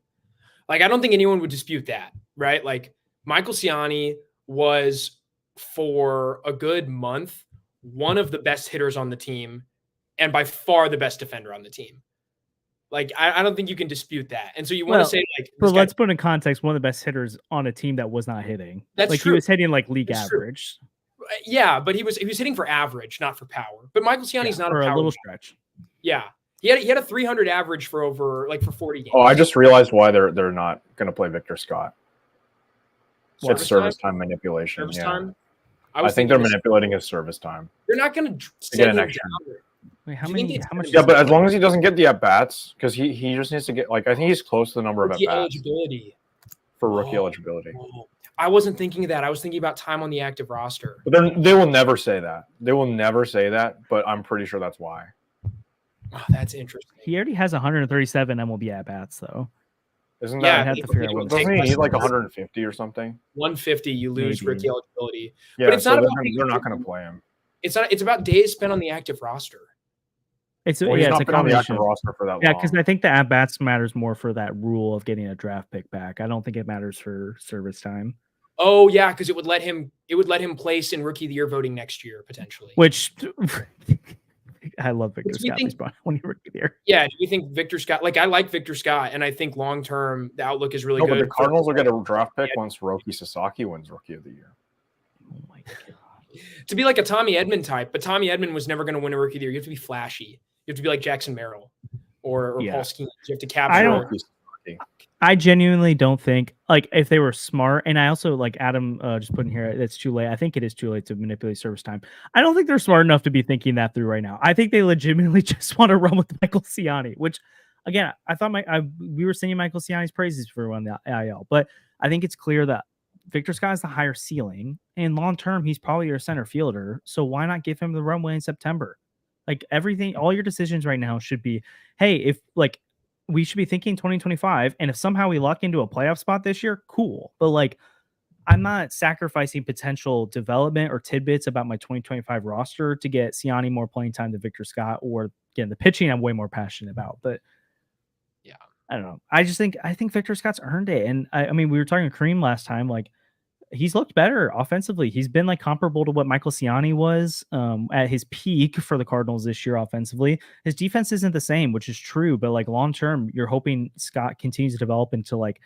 Like, I don't think anyone would dispute that, right? Like, Michael Siani was, for a good month, one of the best hitters on the team and by far the best defender on the team. Like, I don't think you can dispute that. And so you want to say, like, but let's put in context, one of the best hitters on a team that was not hitting. That's like true. He was hitting like league average. True. Yeah, but he was hitting for average, not for power. But Michael Siani's not for a power little stretch. Yeah. He had a 300 average for 40 games. Oh, I just realized why they're not going to play Victor Scott. It's service time manipulation. Service time? I think they're manipulating his service time. They're not going to get an extra. Wait, how much? Yeah, but as long as he doesn't get the at bats, because he just needs to get, like, I think he's close to the number of at bats. Eligibility. For rookie eligibility. I wasn't thinking of that. I was thinking about time on the active roster. But then they will never say that. They will never say that, but I'm pretty sure that's why. Oh, that's interesting. He already has 137 MLB at bats, though. Isn't that? Yeah, doesn't he need like 150 or something? 150, you lose rookie eligibility. Yeah, but it's not about they're not going to play him. It's not. It's about days spent on the active roster. It's a combination. On the active roster for that long. Yeah, because I think the at bats matters more for that rule of getting a draft pick back. I don't think it matters for service time. Oh yeah, because it would let him place in rookie of the year voting next year potentially. Which I love Victor Scott when he rookie of the year. Yeah, do you think Victor Scott? Like, I like Victor Scott, and I think long term the outlook is really good. But the Cardinals will get a draft pick once Roki Sasaki wins rookie of the year. Oh my god! To be like a Tommy Edman type, but Tommy Edman was never going to win a rookie of the year. You have to be flashy. You have to be like Jackson Merrill or Paul Skeens. You have to capture. I genuinely don't think, like, if they were smart, and I also, like Adam just put in here, it's too late. I think it is too late to manipulate service time. I don't think they're smart enough to be thinking that through right now. I think they legitimately just want to run with Michael Siani, which, again, I thought we were singing Michael Siani's praises for on the IL, but I think it's clear that Victor Scott has the higher ceiling, and long term, he's probably your center fielder. So why not give him the runway in September? Like everything, all your decisions right now should be, hey, if like we should be thinking 2025, and if somehow we luck into a playoff spot this year, cool. But like, I'm not sacrificing potential development or tidbits about my 2025 roster to get Siani more playing time than Victor Scott, or again, the pitching I'm way more passionate about. But yeah, I don't know. I think Victor Scott's earned it. And I mean, we were talking Kareem last time. Like, he's looked better offensively. He's been like comparable to what Michael Siani was at his peak for the Cardinals this year offensively. His defense isn't the same, which is true, but like long term, you're hoping Scott continues to develop into like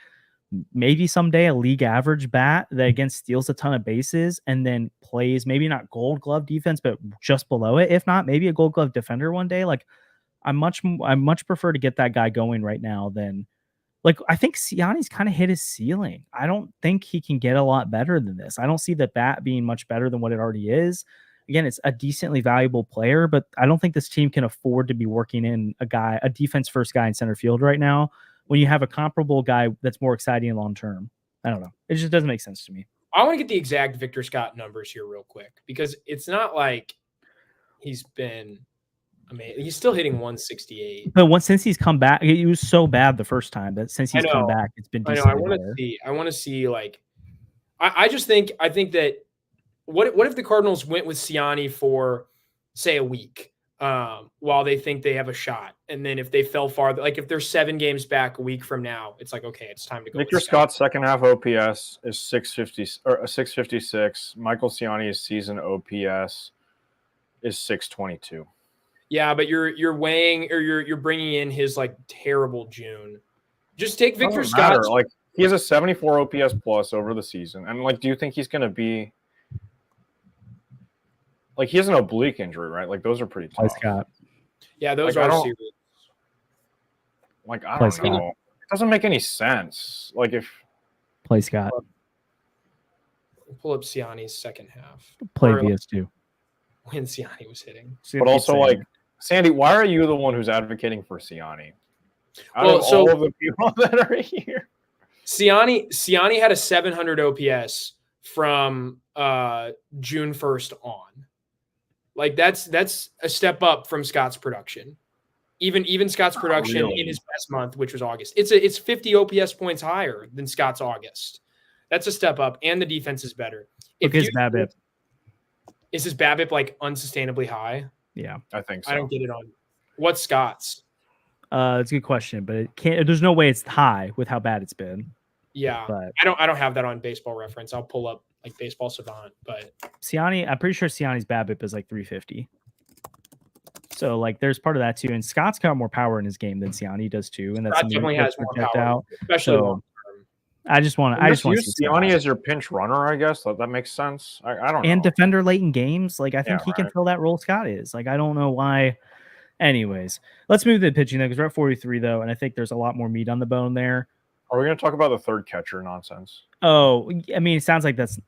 maybe someday a league average bat that again steals a ton of bases and then plays maybe not Gold Glove defense, but just below it. If not, maybe a Gold Glove defender one day. Like I much prefer to get that guy going right now than. Like, I think Siani's kind of hit his ceiling. I don't think he can get a lot better than this. I don't see the bat being much better than what it already is. Again, it's a decently valuable player, but I don't think this team can afford to be working in a defense first guy in center field right now when you have a comparable guy that's more exciting long term. I don't know. It just doesn't make sense to me. I want to get the exact Victor Scott numbers here real quick, because it's not like he's been – I mean, he's still hitting 168. But since he's come back, he was so bad the first time that since he's come back, it's been decent. I want to see like, I think that what if the Cardinals went with Siani for say a week while they think they have a shot, and then if they fell farther, like if they're 7 games back a week from now, it's like, okay, it's time to go. Victor Scott's second half OPS is 650 or 656. Michael Siani's season OPS is 622. Yeah, but you're weighing, or you're bringing in his like terrible June. Just take Victor Scott. Like, he has a 74 OPS plus over the season, and like, do you think he's going to be like, he has an oblique injury, right? Like, those are pretty tough. Scott. Yeah, those are serious. Like, I don't know. It doesn't make any sense. Like, if play Scott, pull up Siani's second half. Play VS2 when Siani was hitting. But also, like, Sandy, why are you the one who's advocating for Siani? Out of all of the people that are here, Siani had a 700 OPS from June 1st on. Like, that's a step up from Scott's production. Even Scott's production in his best month, which was August. It's 50 OPS points higher than Scott's August. That's a step up, and the defense is better. Look at his BABIP. Is his BABIP like unsustainably high? Yeah, I think so. I don't get it on. What's Scott's? It's a good question, but it can't. There's no way it's high with how bad it's been. Yeah, but I don't have that on Baseball Reference. I'll pull up like Baseball Savant, but Siani, I'm pretty sure Siani's BABIP is like 350. So like, there's part of that too. And Scott's got more power in his game than Siani does too, and that's definitely has more power, out. Especially so, I just want to use Siani as your pinch runner, I guess. That makes sense. I don't know. And defender late in games. Like, I think he can right. fill that role Scott is. Like, I don't know why. Anyways, let's move to the pitching though, because we're at 43 though, and I think there's a lot more meat on the bone there. Are we going to talk about the third catcher nonsense? Oh, I mean, it sounds like that's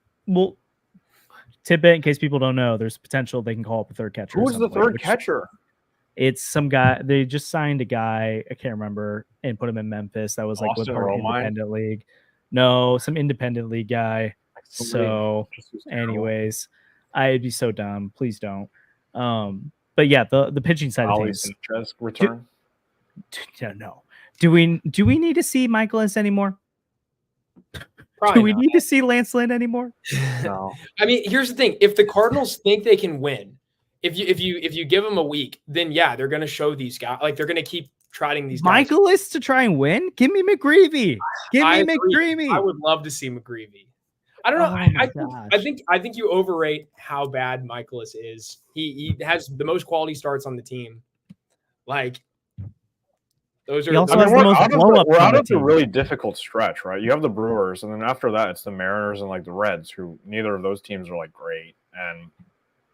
tidbit in case people don't know. There's potential they can call up a third catcher. Who's the third catcher? It's some guy. They just signed a guy. I can't remember, and put him in Memphis. That was like with our independent league. No, some independent league guy. So, anyways, I'd be so dumb. Please don't. But yeah, the pitching side of things. Return. No. Do we need to see Michaelis anymore? Probably do we need to see Lance Lynn anymore? No. I mean, here's the thing: if the Cardinals think they can win, if you give them a week, then yeah, they're going to show these guys. Like, they're going to keep trotting these guys. Michaelis to try and win? Give me McGreevy. McGreevy. I would love to see McGreevy. I don't know. I think you overrate how bad Michaelis is. He has the most quality starts on the team. Like, those are. He also has the most blow-up. We're out of the really difficult stretch, right? You have the Brewers, and then after that, it's the Mariners and like the Reds, who neither of those teams are like great. And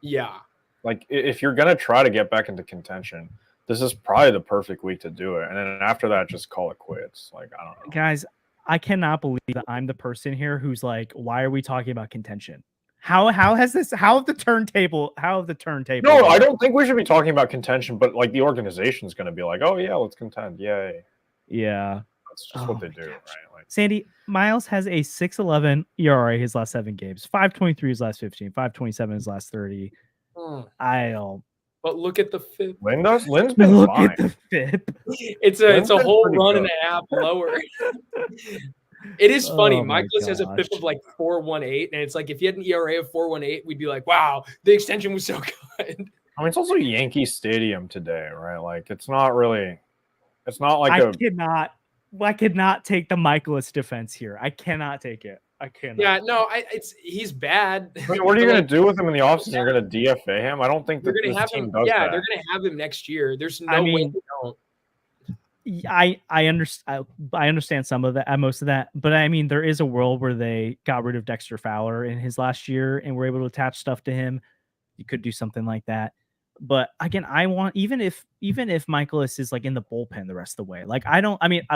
yeah, like, if you're gonna try to get back into contention, this is probably the perfect week to do it. And then after that, just call it quits. Like, I don't know. Guys, I cannot believe that I'm the person here who's like, why are we talking about contention? How have the turntable? No, I don't think we should be talking about contention, but like, the organization's going to be like, oh yeah, let's contend. Yay. Yeah. That's just what they do, right? Like, Sandy, Miles has a 6.11 ERA his last 7 games, 5.23 his last 15, 5.27 his last 30. I don't But look at the FIP. Lynn's been Look fine. at the FIP. It's Lynn's a been whole pretty run good. and a half lower. It is funny. Oh my Michaelis has a FIP gosh. of like 4.18, and it's like if he had an ERA of 4.18, we'd be like, wow, the extension was so good. I mean, it's also Yankee Stadium today, right? Like, it's not like I cannot take the Michaelis defense here. I cannot take it. I cannot. Yeah, no, he's bad. I mean, what are you going to do with him in the offseason? You're going to DFA him? I don't think They're going to have team him. does Yeah, that. they're going to have him next year. There's no way they don't. I understand some of that, most of that, but I mean, there is a world where they got rid of Dexter Fowler in his last year and were able to attach stuff to him. You could do something like that. But again, I want even if Michaelis is like in the bullpen the rest of the way, like I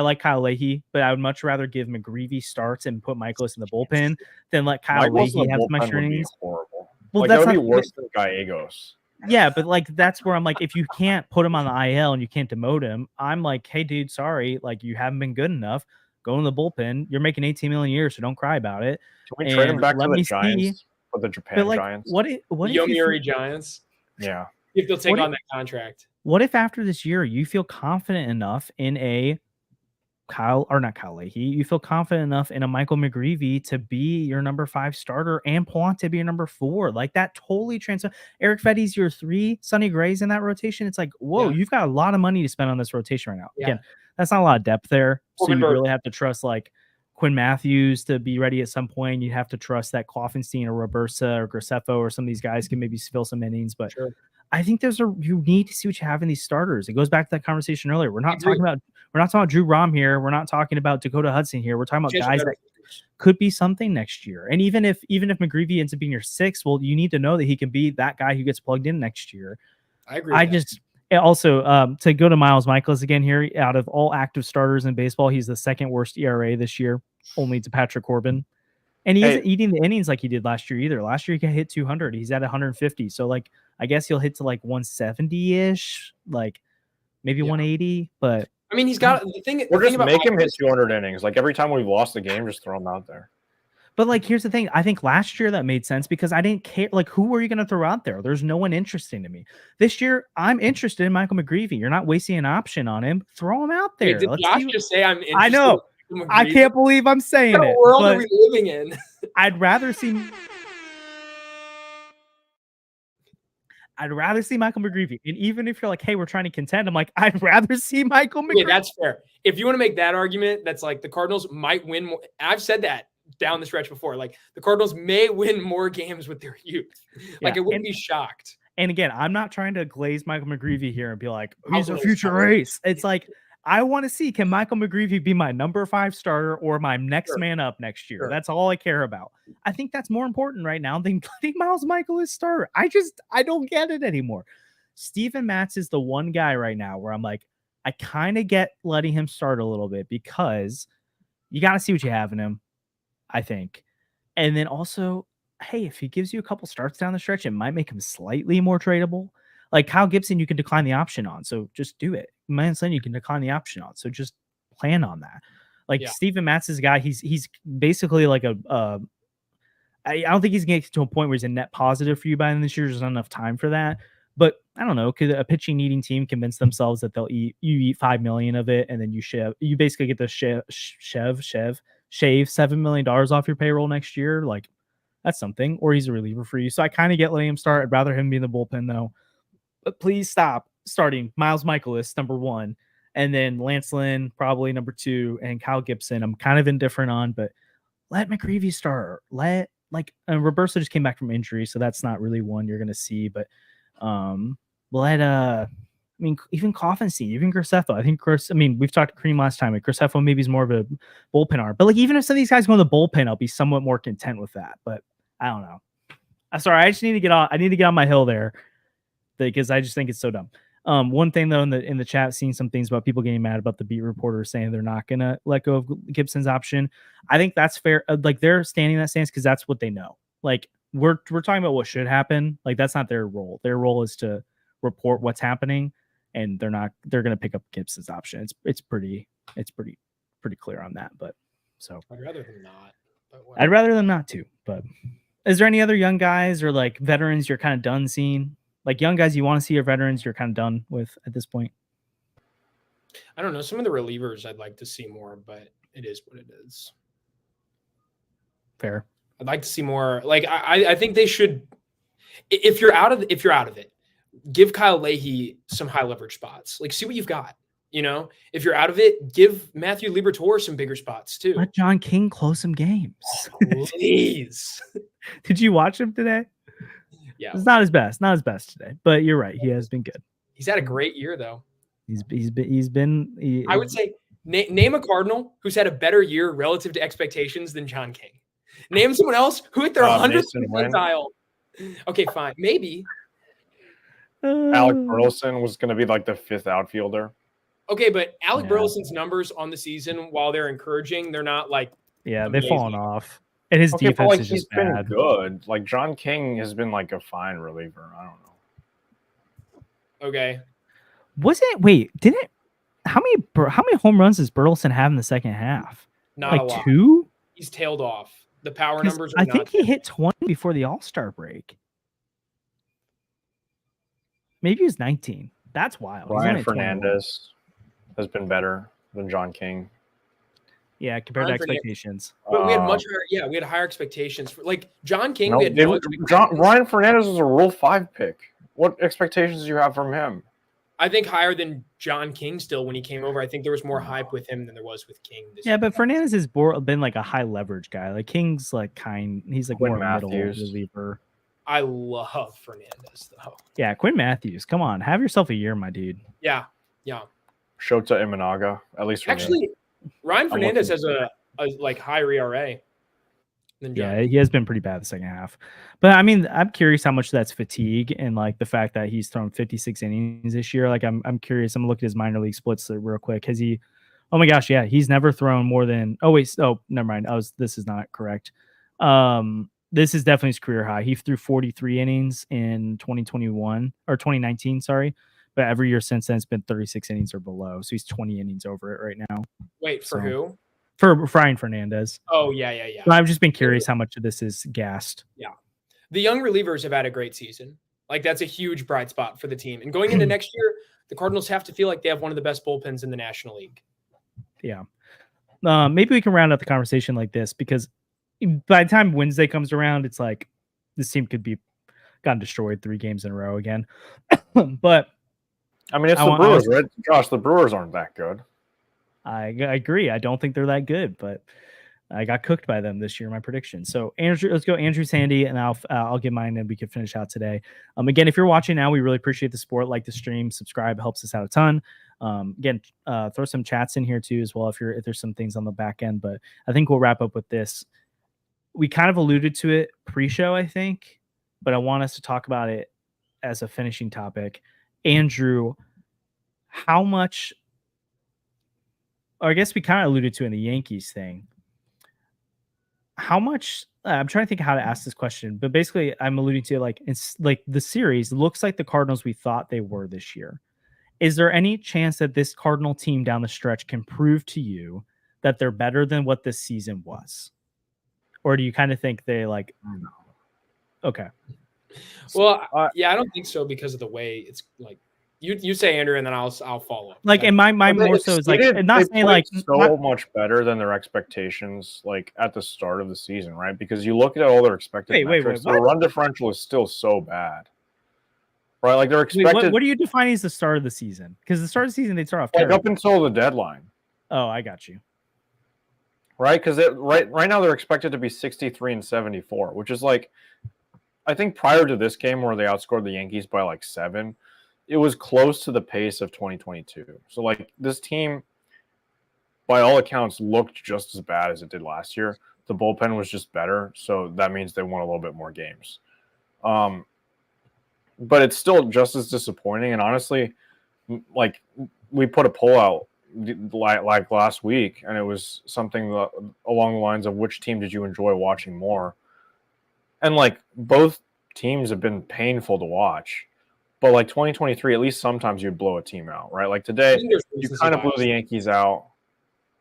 like Kyle Leahy, but I would much rather give McGreevy starts and put Michaelis in the bullpen than let Kyle Leahy have some extra innings. Horrible. Well, like, that's that would not, be worse than Gallegos. Yeah, but like that's where I'm like, if you can't put him on the IL and you can't demote him, I'm like, hey, dude, sorry, like you haven't been good enough. Go in the bullpen. You're making 18 million a year, so don't cry about it. Can we trade him back to the Giants? For the Japan Giants? What if Yomiuri Giants? Yeah. If they'll take on that contract. What if after this year you feel confident enough in a not Kyle Leahy, you feel confident enough in a Michael McGreevy to be your number 5 starter and Pallante to be your number 4? Like that totally transfer. Eric Fetty's your 3, Sonny Gray's in that rotation. It's like, whoa, you've got a lot of money to spend on this rotation right now. Yeah. Again, that's not a lot of depth there. So you really have to trust like Quinn Matthews to be ready at some point. You have to trust that Kloffenstein or Robersa or Graceffo or some of these guys can maybe fill some innings, but I think you need to see what you have in these starters. It goes back to that conversation earlier. We're not talking about Drew Rom here. We're not talking about Dakota Hudson here. We're talking about guys that could be something next year. And even if McGreevy ends up being your 6, well, you need to know that he can be that guy who gets plugged in next year. I agree. Also to go to Miles Michaelis again here, out of all active starters in baseball, he's the 2nd worst ERA this year, only to Patrick Corbin. And he isn't eating the innings like he did last year either. Last year he got hit 200. He's at 150. So like I guess he'll hit to like 170-ish, like maybe 180. But I mean, he's got the thing. We're just make him hit 200 innings. Like every time we've lost the game, just throw him out there. But like, here's the thing. I think last year that made sense because I didn't care. Like, who are you going to throw out there? There's no one interesting to me. This year, I'm interested in Michael McGreevy. You're not wasting an option on him. Throw him out there. Wait, did Josh just say I'm interested? I know. I can't believe I'm saying it. What world are we living in? I'd rather see Michael McGreevy. And even if you're like, hey, we're trying to contend, I'm like, I'd rather see Michael McGreevy. Yeah, that's fair. If you want to make that argument, that's like the Cardinals might win more. I've said that down the stretch before. Like the Cardinals may win more games with their youth. Like it wouldn't be shocked. And again, I'm not trying to glaze Michael McGreevy here and be like, he's a future ace. It's like, I want to see, can Michael McGreevy be my number 5 starter or my next man up next year? That's all I care about. I think that's more important right now than letting Miles Michaelis start. I don't get it anymore. Steven Matz is the one guy right now where I'm like, I kind of get letting him start a little bit because you got to see what you have in him, I think. And then also, hey, if he gives you a couple starts down the stretch, it might make him slightly more tradable. Like Kyle Gibson, you can decline the option on, so just do it. Manson, you can decline the option on, so just plan on that. Like Steven Matz is a guy, he's basically like I don't think he's getting to a point where he's a net positive for you by the end of this year. There's not enough time for that. But I don't know, could a pitching needing team convince themselves that you eat $5 million of it, and then you basically get to shave $7 million off your payroll next year? Like that's something. Or he's a reliever for you. So I kind of get letting him start. I'd rather him be in the bullpen though. But please stop starting Miles Michaelis, number 1, and then Lance Lynn, probably number 2, and Kyle Gibson. I'm kind of indifferent on, but let McGreevy start. Roberto just came back from injury, so that's not really one you're going to see. But even Kloffenstein, even Graceffo. We've talked to Cream last time. Graceffo maybe is more of a bullpen arm. But like, even if some of these guys go in the bullpen, I'll be somewhat more content with that. But I don't know. I'm sorry. I just need to get on. I need to get on my hill there, because I just think it's so dumb. One thing though, in the chat, seeing some things about people getting mad about the beat reporters saying they're not gonna let go of Gibson's option. I think that's fair. Like they're standing in that stance because that's what they know. Like we're talking about what should happen. Like that's not their role. Their role is to report what's happening, and they're gonna pick up Gibson's option. It's pretty clear on that. But so I'd rather than not. I'd rather them not to. But is there any other young guys or like veterans you're kind of done seeing? Like young guys you want to see, or veterans you're kind of done with at this point? I don't know. Some of the relievers I'd like to see more, but it is what it is. Fair. I'd like to see more. Like I think they should. If you're out of it, give Kyle Leahy some high leverage spots. Like see what you've got. You know, if you're out of it, give Matthew Liberatore some bigger spots too. Let John King close some games. Please. Did you watch him today? Yeah, it's not his best today, but you're right. He has been good. He's had a great year though. I would say name a Cardinal who's had a better year relative to expectations than John King. Name someone else who hit their 100th percentile. Okay, fine, maybe. Alec Burleson was going to be like the 5th outfielder. Okay, but Alec Burleson's numbers on the season, while they're encouraging, they're not like they've fallen off. And his defense is just bad. Been good. Like John King has been like a fine reliever. I don't know. Okay. How many home runs does Burleson have in the second half? Not like a lot. 2? He's tailed off. The power numbers are I think he hit 20 before the All-Star break. Maybe he was 19. That's wild. Ryan Fernandez has been better than John King. Yeah, compared to expectations. But we had much higher. Yeah, we had higher expectations for like John King. Ryan Fernandez was a Rule 5 pick. What expectations do you have from him? I think higher than John King still when he came over. I think there was more hype with him than there was with King. But Fernandez has been like a high leverage guy. Like King's like he's like more middle reliever. I love Fernandez though. Yeah, Quinn Matthews. Come on, have yourself a year, my dude. Yeah. Shota Imanaga, at least for me. Ryan Fernandez has a like higher ERA than John. Yeah, he has been pretty bad the second half. But I mean, I'm curious how much that's fatigue and like the fact that he's thrown 56 innings this year. Like I'm curious. I'm gonna look at his minor league splits real quick. Has he? Oh my gosh, yeah, he's never thrown more than. Oh wait, never mind. This is not correct. This is definitely his career high. He threw 43 innings in 2021 or 2019, sorry. But every year since then, it's been 36 innings or below. So he's 20 innings over it right now. Wait, for who? For Ryan Fernandez. Oh, yeah. So I've just been curious how much of this is gassed. Yeah. The young relievers have had a great season. Like, that's a huge bright spot for the team. And going into next year, the Cardinals have to feel like they have one of the best bullpens in the National League. Yeah. Maybe we can round out the conversation like this, because by the time Wednesday comes around, it's like this team could be gotten destroyed 3 games in a row again. But I mean, it's the Brewers, right? Josh, the Brewers aren't that good. I agree. I don't think they're that good, but I got cooked by them this year in my prediction. So Andrew, let's go Andrew Sandy, and I'll get mine and we can finish out today. Again, if you're watching now, we really appreciate the support. Like the stream, subscribe, helps us out a ton. Again, throw some chats in here too as well if there's some things on the back end. But I think we'll wrap up with this. We kind of alluded to it pre-show, I think, but I want us to talk about it as a finishing topic. Andrew, how much, or I guess we kind of alluded to in the Yankees thing, how much, I'm trying to think how to ask this question, but basically I'm alluding to like, it's like the series looks like the Cardinals we thought they were this year. Is there any chance that this Cardinal team down the stretch can prove to you that they're better than what this season was? Or do you kind of think they like, okay. Well, yeah, I don't think so because of the way it's like you say, Andrew, and then I'll follow up. Like, and my more so is like, not saying like so much better than their expectations, like at the start of the season, right? Because you look at all their expected metrics, their run differential is still so bad, right? Like they're expected. What are you defining as the start of the season? Because the start of the season they start off like up until the deadline. Oh, I got you. Right, because right now they're expected to be 63 and 74, which is like, I think prior to this game where they outscored the Yankees by like 7, it was close to the pace of 2022. So like this team, by all accounts, looked just as bad as it did last year. The bullpen was just better, so that means they won a little bit more games. But it's still just as disappointing. And honestly, like we put a poll out like last week, and it was something along the lines of which team did you enjoy watching more? And like both teams have been painful to watch, but like 2023, at least sometimes you'd blow a team out, right? Like today, you kind of blew the Yankees out,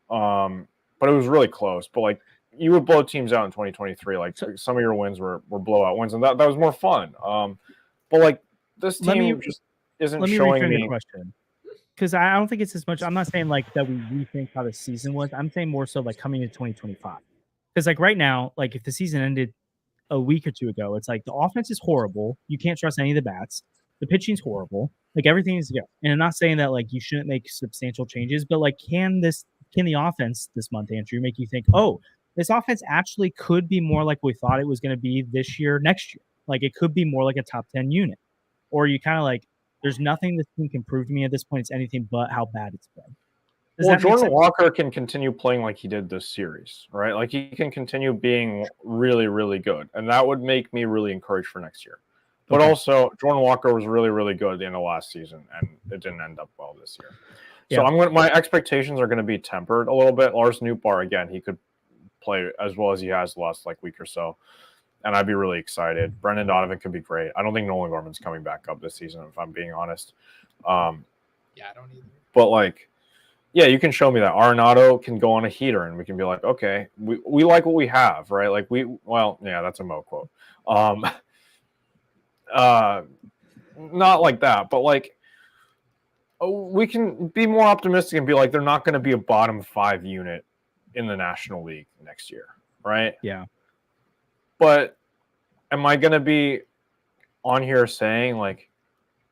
but it was really close. But like you would blow teams out in 2023. Like some of your wins were blowout wins, and that was more fun. But like this Let me- team just isn't Let me showing reframe me. the question. Because I don't think it's as much. I'm not saying like that we rethink how the season was. I'm saying more so like coming into 2025. Because like right now, like if the season ended a week or two ago, it's like the offense is horrible. You can't trust any of the bats. The pitching's horrible. Like everything is good. And I'm not saying that like you shouldn't make substantial changes, but like can the offense this month, Andrew, make you think, oh, this offense actually could be more like we thought it was going to be this year, next year. Like it could be more like a top 10 unit. Or you kind of like, there's nothing this team can prove to me at this point. It's anything but how bad it's been. Does Well, that make Jordan sense? Walker can continue playing like he did this series, right? Like he can continue being really, really good, and that would make me really encouraged for next year. But Okay. also, Jordan Walker was really, really good at the end of last season, and it didn't end up well this year. So Yeah. my expectations are going to be tempered a little bit. Lars Nootbaar, again, he could play as well as he has the last like week or so, and I'd be really excited. Brendan Donovan could be great. I don't think Nolan Gorman's coming back up this season, if I'm being honest. Yeah, I don't either. But like, yeah, you can show me that Arenado can go on a heater, and we can be like, okay, we like what we have, right? Like yeah, that's a Mo quote. Not like that, but like we can be more optimistic and be like, they're not going to be a bottom 5 unit in the National League next year, right? Yeah. But am I going to be on here saying like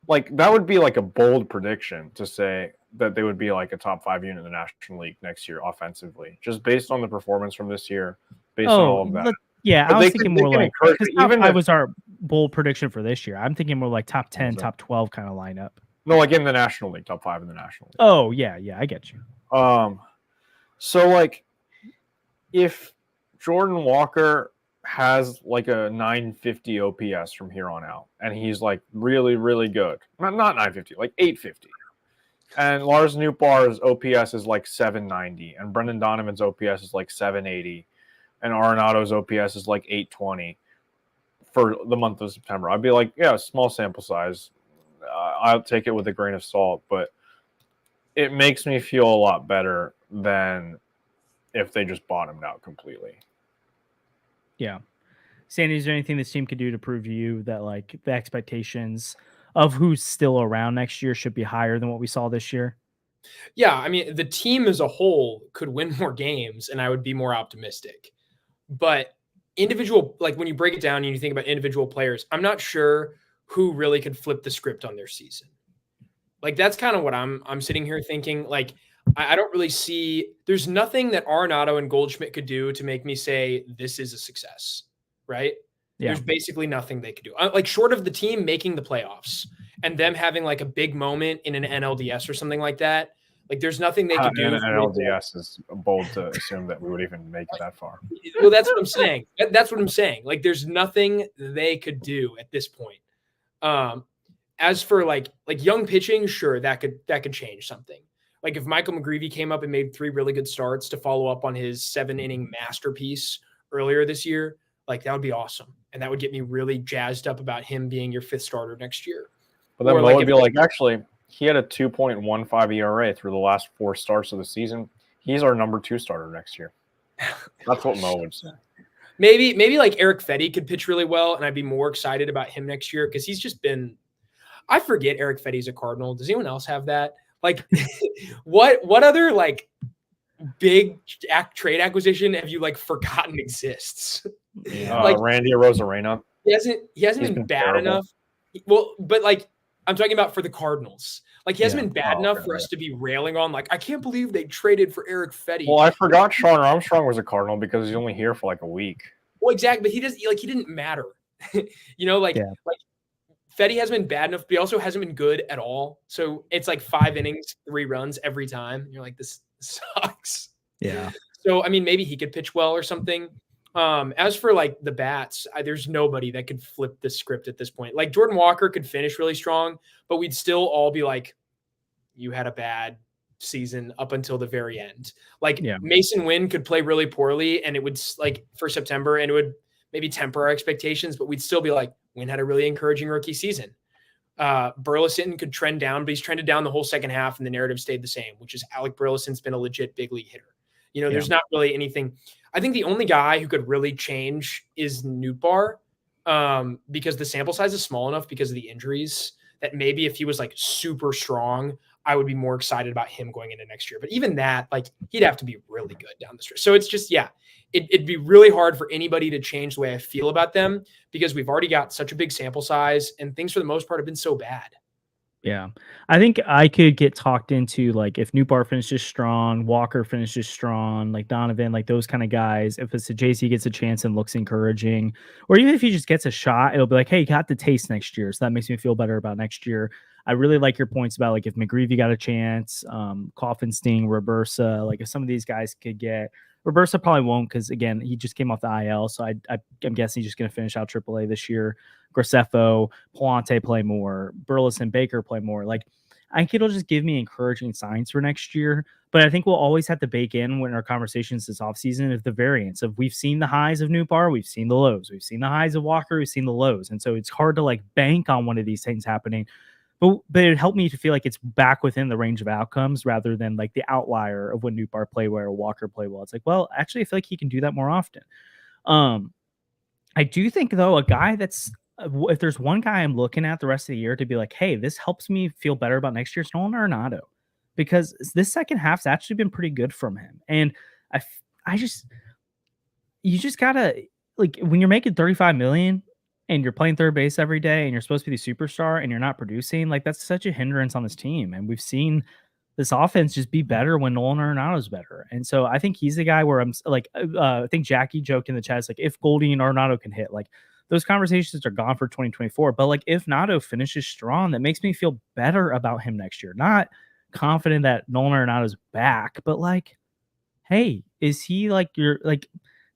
that would be like a bold prediction to say that they would be like a top 5 unit in the National League next year offensively, just based on the performance from this year, based on all of that. Yeah, But I was thinking more like because top even 5 was our bold prediction for this year. I'm thinking more like top 10, So- top 12 kind of lineup. no, like in the National League, top 5 in the National League. Oh yeah, I get you. So like if Jordan Walker has like a 950 OPS from here on out, and he's like really, really good, not 950, like 850. And Lars Nootbaar's OPS is like 790, and Brendan Donovan's OPS is like 780, and Arenado's OPS is like 820 for the month of September. I'd be like, yeah, small sample size. I'll take it with a grain of salt, but it makes me feel a lot better than if they just bottomed out completely. Yeah. Sandy, is there anything this team could do to prove to you that like the expectations of who's still around next year should be higher than what we saw this year? Yeah, I mean, the team as a whole could win more games, and I would be more optimistic. But individual, like when you break it down and you think about individual players, I'm not sure who really could flip the script on their season. Like that's kind of what I'm sitting here thinking. Like I don't really see. There's nothing that Arenado and Goldschmidt could do to make me say this is a success, right? Yeah. There's basically nothing they could do. Like short of the team making the playoffs and them having like a big moment in an NLDS or something like that. Like there's nothing they could do. And LDS is bold to assume that we would even make it that far. Well, that's what I'm saying. That's what I'm saying. Like there's nothing they could do at this point. As for like young pitching, sure, that could change something. Like if Michael McGreevy came up and made 3 really good starts to follow up on his 7-inning masterpiece earlier this year, like that would be awesome. And that would get me really jazzed up about him being your 5th starter next year. But then Or Mo like would if- be like, actually, he had a 2.15 ERA through the last 4 starts of the season. He's our number 2 starter next year. That's what Mo would say. Maybe like Eric Fetty could pitch really well, and I'd be more excited about him next year because he's just been. I forget Eric Fetty's a Cardinal. Does anyone else have that? Like, what other like big trade acquisition have you like forgotten exists? Like Randy Arozarena. He hasn't been bad terrible. enough. Well, but like I'm talking about for the Cardinals. Like he hasn't been bad enough for okay. us to be railing on. Like I can't believe they traded for Eric Fetty. Well, I forgot Sean Armstrong was a Cardinal because he's only here for like a week. Well, exactly. But he didn't matter. Like Fetty hasn't been bad enough, but he also hasn't been good at all. So it's like 5 innings, 3 runs every time. You're like, this sucks. Yeah. So, I mean, maybe he could pitch well or something. As for like the bats, there's nobody that could flip the script at this point. Like Jordan Walker could finish really strong, but we'd still all be like, you had a bad season up until the very end. Like Mason Wynn could play really poorly and it would like for September and it would maybe temper our expectations, but we'd still be like, Wynn had a really encouraging rookie season. Burleson could trend down, but he's trended down the whole second half and the narrative stayed the same, which is Alec Burleson's been a legit big league hitter. There's not really anything. I think the only guy who could really change is Nootbaar. because the sample size is small enough because of the injuries that maybe if he was like super strong, I would be more excited about him going into next year. But even that, like he'd have to be really good down the stretch. So it's just, yeah, it'd be really hard for anybody to change the way I feel about them because we've already got such a big sample size and things for the most part have been so bad. Yeah. I think I could get talked into like if Newbar finishes strong, Walker finishes strong, like Donovan, like those kind of guys. If it's a JC gets a chance and looks encouraging, or even if he just gets a shot, it'll be like, hey, you got the taste next year. So that makes me feel better about next year. I really like your points about like if McGreevy got a chance, Coffin Sting, Robersa, like if some of these guys could get Robersa probably won't because again, he just came off the IL. So I'm guessing he's just going to finish out AAA this year. Graceffo, Palante play more, Burleson, Baker play more. Like, I think it'll just give me encouraging signs for next year. But I think we'll always have to bake in when our conversations this offseason of the variance of we've seen the highs of Newbar, we've seen the lows, we've seen the highs of Walker, we've seen the lows. And so it's hard to like bank on one of these things happening. But it helped me to feel like it's back within the range of outcomes rather than like the outlier of when Newbar play well or Walker play well. It's like, well, actually, I feel like he can do that more often. I do think, though, a guy that's if there's one guy I'm looking at the rest of the year to be like, hey, this helps me feel better about next year's Nolan Arenado, because this second half's actually been pretty good from him. And you just gotta like when you're making $35 million and you're playing third base every day and you're supposed to be the superstar and you're not producing, like that's such a hindrance on this team. And we've seen this offense just be better when Nolan Arenado's better. And so I think he's the guy where I'm like, I think Jackie joked in the chat, like if Goldie and Arenado can hit, like those conversations are gone for 2024. But like if Nato finishes strong, that makes me feel better about him next year. Not confident that Nolan Arenado's back, but like, hey, is he like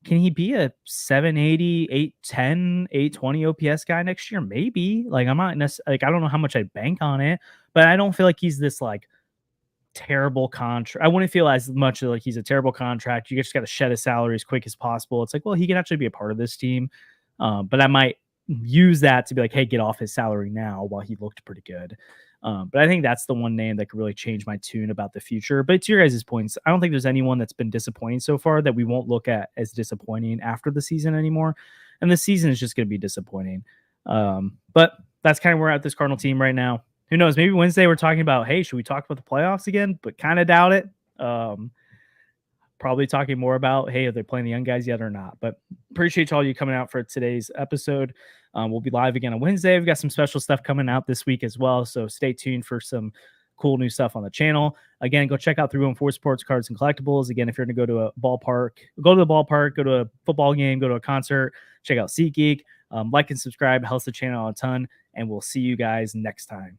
can he be a 780, 810, 820 OPS guy next year? Maybe. Like I'm not necessarily like I don't know how much I bank on it, but I don't feel like he's this like terrible contract. I wouldn't feel as much like he's a terrible contract. You just got to shed his salary as quick as possible. It's like, well, he can actually be a part of this team. But I might use that to be like, hey, get off his salary now while he looked pretty good. But I think that's the one name that could really change my tune about the future. But to your guys' points, I don't think there's anyone that's been disappointing so far that we won't look at as disappointing after the season anymore. And the season is just going to be disappointing. But that's kind of where we're at this Cardinal team right now. Who knows? Maybe Wednesday we're talking about, hey, should we talk about the playoffs again? But kind of doubt it. Probably talking more about, hey, are they playing the young guys yet or not? But appreciate all you coming out for today's episode. We'll be live again on Wednesday. We've got some special stuff coming out this week as well. So stay tuned for some cool new stuff on the channel. Again, go check out 314 Sports Cards and Collectibles. Again, if you're going to go to a ballpark, go to the ballpark, go to a football game, go to a concert, check out SeatGeek. Like and subscribe, helps the channel a ton. And we'll see you guys next time.